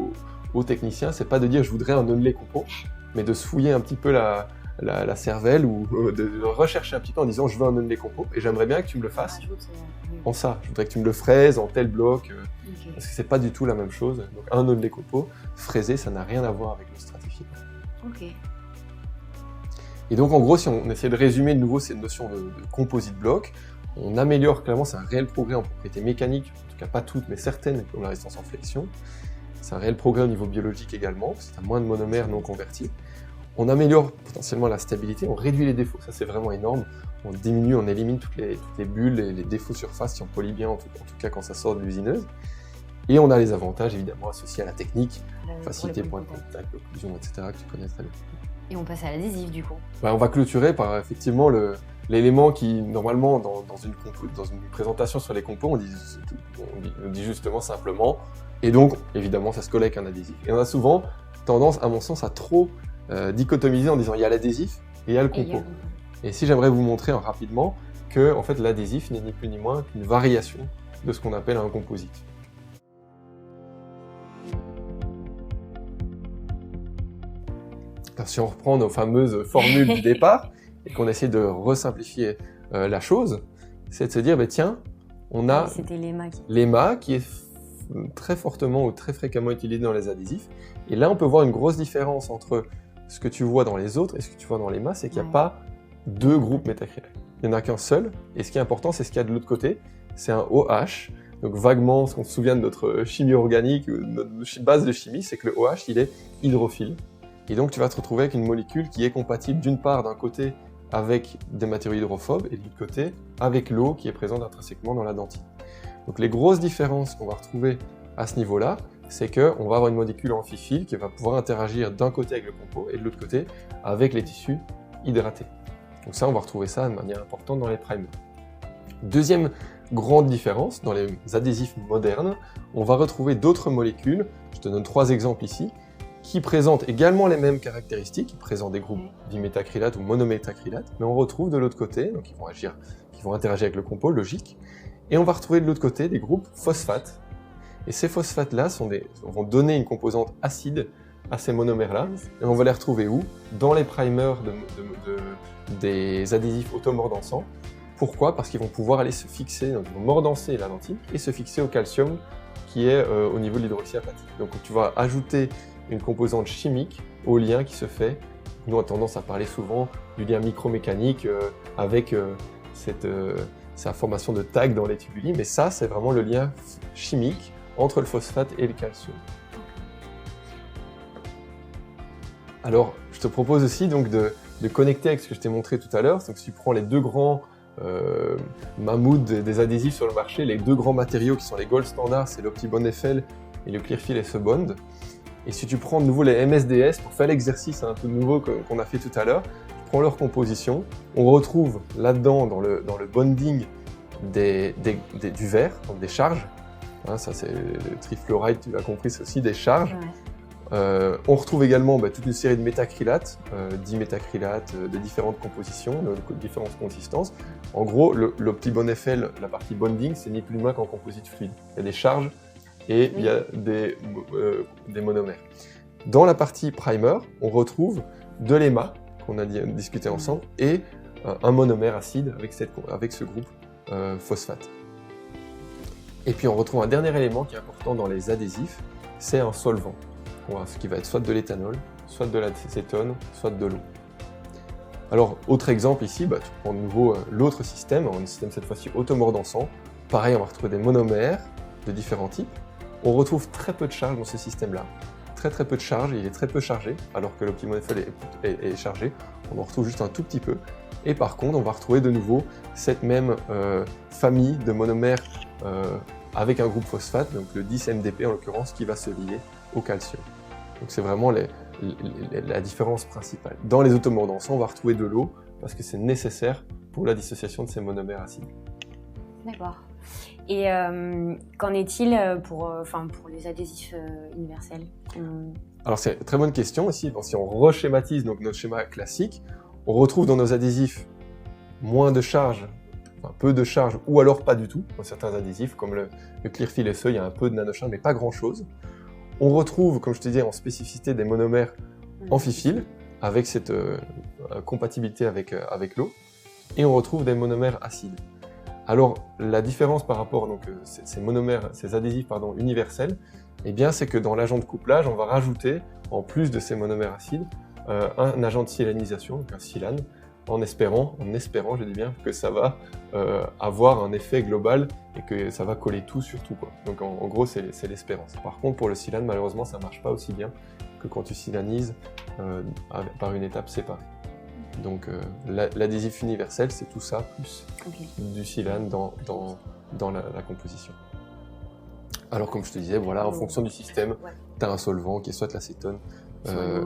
aux techniciens, c'est pas de dire je voudrais un onelé compo, mais de se fouiller un petit peu la cervelle ou de rechercher un petit peu en disant je veux un onelé compo et j'aimerais bien que tu me le fasses en ça. Je voudrais que tu me le fraises en tel bloc, parce que c'est pas du tout la même chose. Donc un onelé compo, fraisé, ça n'a rien à voir avec le stratifié. Et donc en gros, si on essaie de résumer de nouveau cette notion de composite bloc, on améliore clairement, c'est un réel progrès en propriétés mécaniques, en tout cas pas toutes, mais certaines, comme la résistance en flexion. C'est un réel progrès au niveau biologique également, parce que tu as moins de monomères non convertis. On améliore potentiellement la stabilité, on réduit les défauts, ça c'est vraiment énorme. On diminue, on élimine toutes les bulles et les défauts surface si on polie bien, en tout cas quand ça sort de l'usineuse. Et on a les avantages évidemment associés à la technique, facilité, point de contact, occlusion, etc. que tu connais très bien. Et on passe à l'adhésif du coup. On va clôturer par effectivement l'élément qui, normalement, dans une présentation sur les compos, on dit justement simplement, et donc, évidemment, ça se colle avec un adhésif. Et on a souvent tendance, à mon sens, à trop dichotomiser en disant il y a l'adhésif et il y a le compo. Et si j'aimerais vous montrer rapidement que, en fait, l'adhésif n'est ni plus ni moins qu'une variation de ce qu'on appelle un composite. Alors, si on reprend nos fameuses formules du départ, et qu'on essaie de resimplifier la chose, c'est de se dire, tiens, on a l'EMA qui est très fortement ou très fréquemment utilisé dans les adhésifs. Et là, on peut voir une grosse différence entre ce que tu vois dans les autres et ce que tu vois dans l'EMA, c'est qu'il n'y a pas deux groupes métacryliques. Il n'y en a qu'un seul. Et ce qui est important, c'est ce qu'il y a de l'autre côté. C'est un OH. Donc vaguement, ce qu'on se souvient de notre chimie organique, notre base de chimie, c'est que le OH, il est hydrophile. Et donc, tu vas te retrouver avec une molécule qui est compatible d'une part d'un côté avec des matériaux hydrophobes et de l'autre côté avec l'eau qui est présente intrinsèquement dans la dentine. Donc les grosses différences qu'on va retrouver à ce niveau-là, c'est qu'on va avoir une molécule amphiphiles qui va pouvoir interagir d'un côté avec le compo et de l'autre côté avec les tissus hydratés. Donc ça, on va retrouver ça de manière importante dans les primers. Deuxième grande différence, dans les adhésifs modernes, on va retrouver d'autres molécules, je te donne 3 exemples ici, qui présentent également les mêmes caractéristiques, qui présentent des groupes diméthacrylate ou monométhacrylate, mais on retrouve de l'autre côté, donc qui vont interagir avec le compo, logique, et on va retrouver de l'autre côté des groupes phosphates. Et ces phosphates-là vont donner une composante acide à ces monomères-là, et on va les retrouver où? Dans les primers des adhésifs automordançants. Pourquoi? Parce qu'ils vont pouvoir aller se fixer, donc ils vont mordancer la lentille et se fixer au calcium qui est au niveau de l'hydroxyapatite. Donc tu vas ajouter une composante chimique au lien qui se fait. Nous, on a tendance à parler souvent du lien micromécanique avec sa formation de tag dans les tubuli, mais ça, c'est vraiment le lien chimique entre le phosphate et le calcium. Alors, je te propose aussi donc de connecter avec ce que je t'ai montré tout à l'heure. Donc, si tu prends les 2 grands mammouths des adhésifs sur le marché, les 2 grands matériaux qui sont les gold standards, c'est l'OptiBond FL et le Clearfill S-Bond. Et si tu prends de nouveau les MSDS, pour faire l'exercice un peu nouveau qu'on a fait tout à l'heure, tu prends leur composition, on retrouve là-dedans, dans le bonding du verre, donc des charges. Hein, ça c'est le trifluoride, tu l'as compris, c'est aussi des charges. Ouais. On retrouve également toute une série de méthacrylates, diméthacrylates, de différentes compositions, de différentes consistances. En gros, l'OptiBond FL, la partie bonding, c'est ni plus ni moins qu'en composite fluide. Il y a des charges et il y a des monomères. Dans la partie primer, on retrouve de l'EMA, qu'on a discuté ensemble, et un monomère acide avec ce groupe phosphate. Et puis on retrouve un dernier élément qui est important dans les adhésifs, c'est un solvant. Ce qui va être soit de l'éthanol, soit de l'acétone, soit de l'eau. Alors, autre exemple ici, tu prends de nouveau l'autre système, un système cette fois-ci automordançant. Pareil, on va retrouver des monomères de différents types. On retrouve très peu de charge dans ce système-là. Très peu de charge, il est très peu chargé, alors que l'OptiBond FL est chargé. On en retrouve juste un tout petit peu. Et par contre, on va retrouver de nouveau cette même famille de monomères avec un groupe phosphate, donc le 10-MDP en l'occurrence, qui va se lier au calcium. Donc c'est vraiment la différence principale. Dans les automordançants, on va retrouver de l'eau parce que c'est nécessaire pour la dissociation de ces monomères acides. D'accord. Et qu'en est-il pour les adhésifs universels? Alors c'est une très bonne question ici. Si on reschématise donc notre schéma classique, on retrouve dans nos adhésifs moins de charge, peu de charge ou alors pas du tout. Dans certains adhésifs comme le Clearfill SE, il y a un peu de nanocharge mais pas grand-chose. On retrouve, comme je te disais, en spécificité des monomères amphiphiles avec cette compatibilité avec l'eau, et on retrouve des monomères acides. Alors la différence par rapport donc ces adhésifs universels, eh bien c'est que dans l'agent de couplage, on va rajouter en plus de ces monomères acides un agent de silanisation, donc un silane, en espérant, je dis bien, que ça va avoir un effet global et que ça va coller tout sur tout, quoi. Donc en gros, c'est l'espérance. Par contre, pour le silane, malheureusement, ça ne marche pas aussi bien que quand tu silanises par une étape séparée. Donc l'adhésif universel, c'est tout ça, plus du silane dans la composition. Alors comme je te disais, voilà, en fonction du système, tu as un solvant qui est soit l'acétone,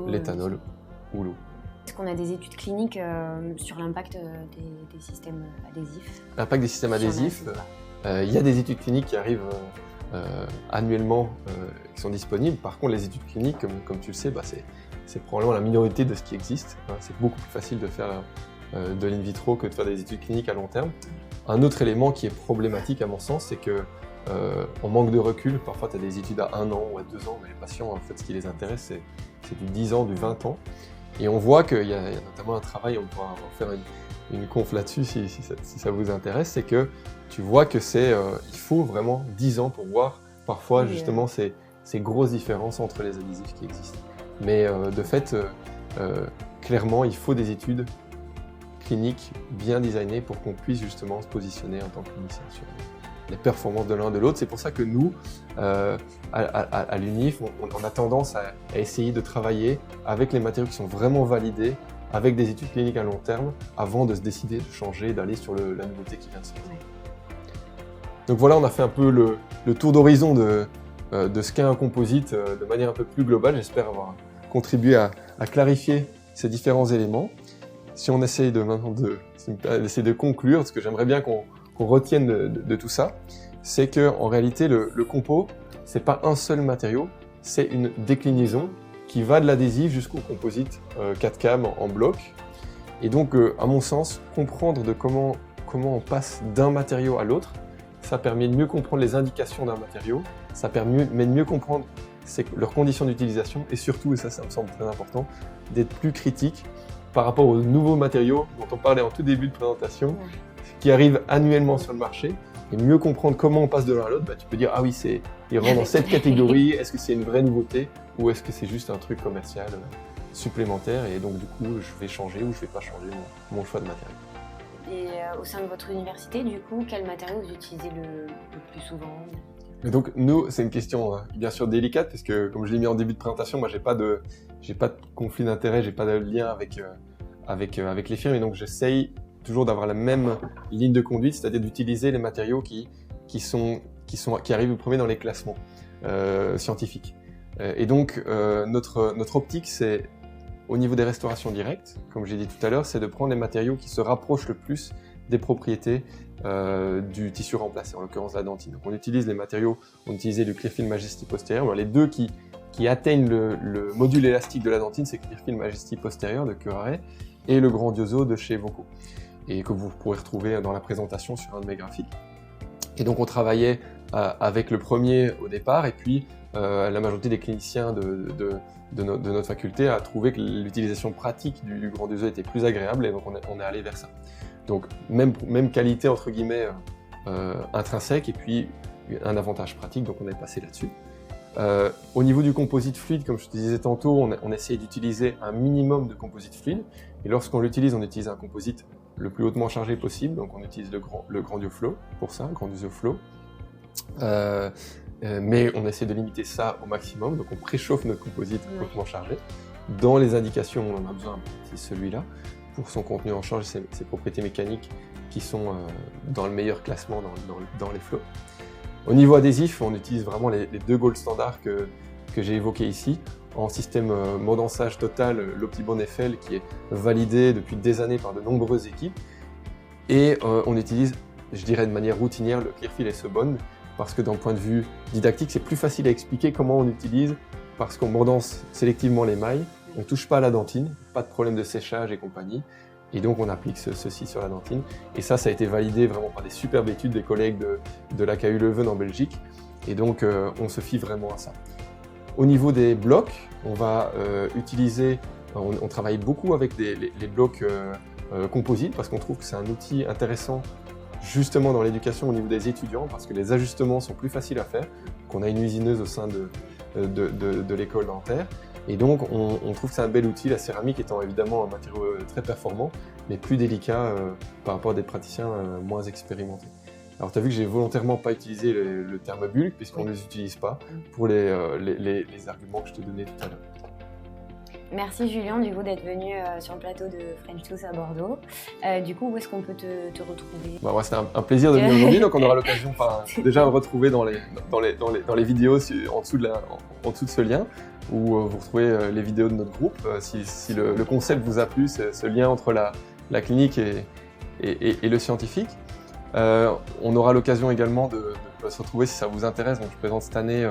l'éthanol ou l'eau. Est-ce qu'on a des études cliniques sur l'impact des systèmes adhésifs? L'impact des systèmes adhésifs, il y a des études cliniques qui arrivent annuellement, qui sont disponibles. Par contre, les études cliniques, comme tu le sais, c'est probablement la minorité de ce qui existe. C'est beaucoup plus facile de faire de l'in vitro que de faire des études cliniques à long terme. Un autre élément qui est problématique à mon sens, c'est que on manque de recul. Parfois, tu as des études à 1 an ou à 2 ans, mais les patients, en fait, ce qui les intéresse, c'est du 10 ans, du 20 ans. Et on voit qu'il y a notamment un travail, on pourra en faire une conf là-dessus si ça vous intéresse, c'est que tu vois que il faut vraiment 10 ans pour voir parfois justement ces grosses différences entre les adhésifs qui existent. Mais de fait, clairement, il faut des études cliniques bien designées pour qu'on puisse justement se positionner en tant que clinicien sur les performances de l'un de l'autre. C'est pour ça que nous, à l'UNIF, on a tendance à essayer de travailler avec les matériaux qui sont vraiment validés, avec des études cliniques à long terme, avant de se décider de changer, d'aller sur la nouveauté qui vient de sortir. Donc voilà, on a fait un peu le tour d'horizon de ce qu'est un composite de manière un peu plus globale. J'espère avoir contribué à clarifier ces différents éléments. Si on essaye d'essayer de conclure, ce que j'aimerais bien qu'on retienne de tout ça, c'est que en réalité le compo, c'est pas un seul matériau, c'est une déclinaison qui va de l'adhésif jusqu'au composite 4CAM en bloc. Et donc, à mon sens, comprendre de comment on passe d'un matériau à l'autre, ça permet de mieux comprendre les indications d'un matériau, ça permet de mieux comprendre leurs conditions d'utilisation et surtout, et ça me semble très important, d'être plus critique par rapport aux nouveaux matériaux dont on parlait en tout début de présentation, qui arrivent annuellement sur le marché, et mieux comprendre comment on passe de l'un à l'autre. Tu peux dire, ah oui, il rentre dans cette catégorie, est-ce que c'est une vraie nouveauté ou est-ce que c'est juste un truc commercial supplémentaire et donc du coup je vais changer ou je vais pas changer mon choix de matériel. Et au sein de votre université, du coup, quel matériau vous utilisez le plus souvent? Et donc nous, c'est une question bien sûr délicate parce que comme je l'ai mis en début de présentation, moi j'ai pas de conflit d'intérêt, j'ai pas de lien avec les firmes et donc j'essaye toujours d'avoir la même ligne de conduite, c'est-à-dire d'utiliser les matériaux qui arrivent au premier dans les classements scientifiques. Et donc notre optique, c'est au niveau des restaurations directes, comme j'ai dit tout à l'heure, c'est de prendre les matériaux qui se rapprochent le plus des propriétés du tissu remplacé, en l'occurrence la dentine. Donc on utilise les matériaux, on utilisait le Clearfield Majesty postérieur. Alors, les deux qui atteignent le module élastique de la dentine, c'est Clearfield Majesty postérieur de Curare et le Grandioso de chez Voco, et que vous pourrez retrouver dans la présentation sur un de mes graphiques. Et donc on travaillait avec le premier au départ, et puis la majorité des cliniciens de notre faculté a trouvé que l'utilisation pratique du Grandioso était plus agréable, et donc on est allé vers ça. Donc même qualité entre guillemets intrinsèque, et puis un avantage pratique, donc on est passé là-dessus. Au niveau du composite fluide, comme je te disais tantôt, on essaie d'utiliser un minimum de composite fluide, et lorsqu'on l'utilise, on utilise un composite le plus hautement chargé possible, donc on utilise le Grandioflow pour ça, Grandioso Flow. Mais on essaie de limiter ça au maximum, donc on préchauffe notre composite hautement chargé. Dans les indications, on en a besoin, c'est celui-là, pour son contenu en charge, ses propriétés mécaniques qui sont dans le meilleur classement dans les flows. Au niveau adhésif, on utilise vraiment les deux gold standards que j'ai évoqués ici, en système mondansage total, l'Optibond FL, qui est validé depuis des années par de nombreuses équipes. Et on utilise, je dirais de manière routinière, le Clearfield SE-Bond, parce que d'un point de vue didactique, c'est plus facile à expliquer comment on utilise, parce qu'on mordance sélectivement les mailles, on ne touche pas à la dentine, pas de problème de séchage et compagnie, et donc on applique ceci sur la dentine. Et ça a été validé vraiment par des superbes études des collègues de l'AKU Leuven en Belgique, et donc on se fie vraiment à ça. Au niveau des blocs, on va on travaille beaucoup avec les blocs composites, parce qu'on trouve que c'est un outil intéressant justement dans l'éducation au niveau des étudiants, parce que les ajustements sont plus faciles à faire, qu'on a une usineuse au sein de l'école dentaire. Et donc on trouve que c'est un bel outil, la céramique étant évidemment un matériau très performant, mais plus délicat par rapport à des praticiens moins expérimentés. Alors tu as vu que j'ai volontairement pas utilisé le terme bulk, puisqu'on ne les utilise pas pour les arguments que je te donnais tout à l'heure. Merci Julien du coup d'être venu sur le plateau de French Tooth à Bordeaux. Du coup, où est-ce qu'on peut te retrouver? Ouais, c'était un plaisir de venir aujourd'hui, donc on aura l'occasion déjà de retrouver dans les vidéos en dessous de ce lien, où vous retrouvez les vidéos de notre groupe. Si le concept vous a plu, ce lien entre la clinique et le scientifique. On aura l'occasion également de se retrouver si ça vous intéresse. Donc je présente cette année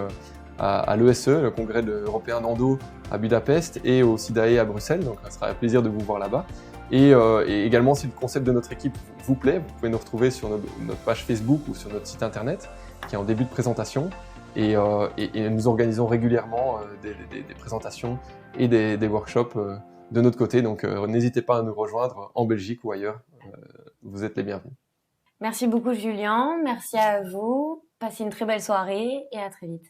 à l'ESE, le congrès européen d'Endo à Budapest, et au SIDAE à Bruxelles, donc ça sera un plaisir de vous voir là-bas. Et également, si le concept de notre équipe vous plaît, vous pouvez nous retrouver sur notre page Facebook ou sur notre site internet, qui est en début de présentation, et nous organisons régulièrement des présentations et des workshops de notre côté, donc n'hésitez pas à nous rejoindre en Belgique ou ailleurs, vous êtes les bienvenus. Merci beaucoup Julien, merci à vous, passez une très belle soirée et à très vite.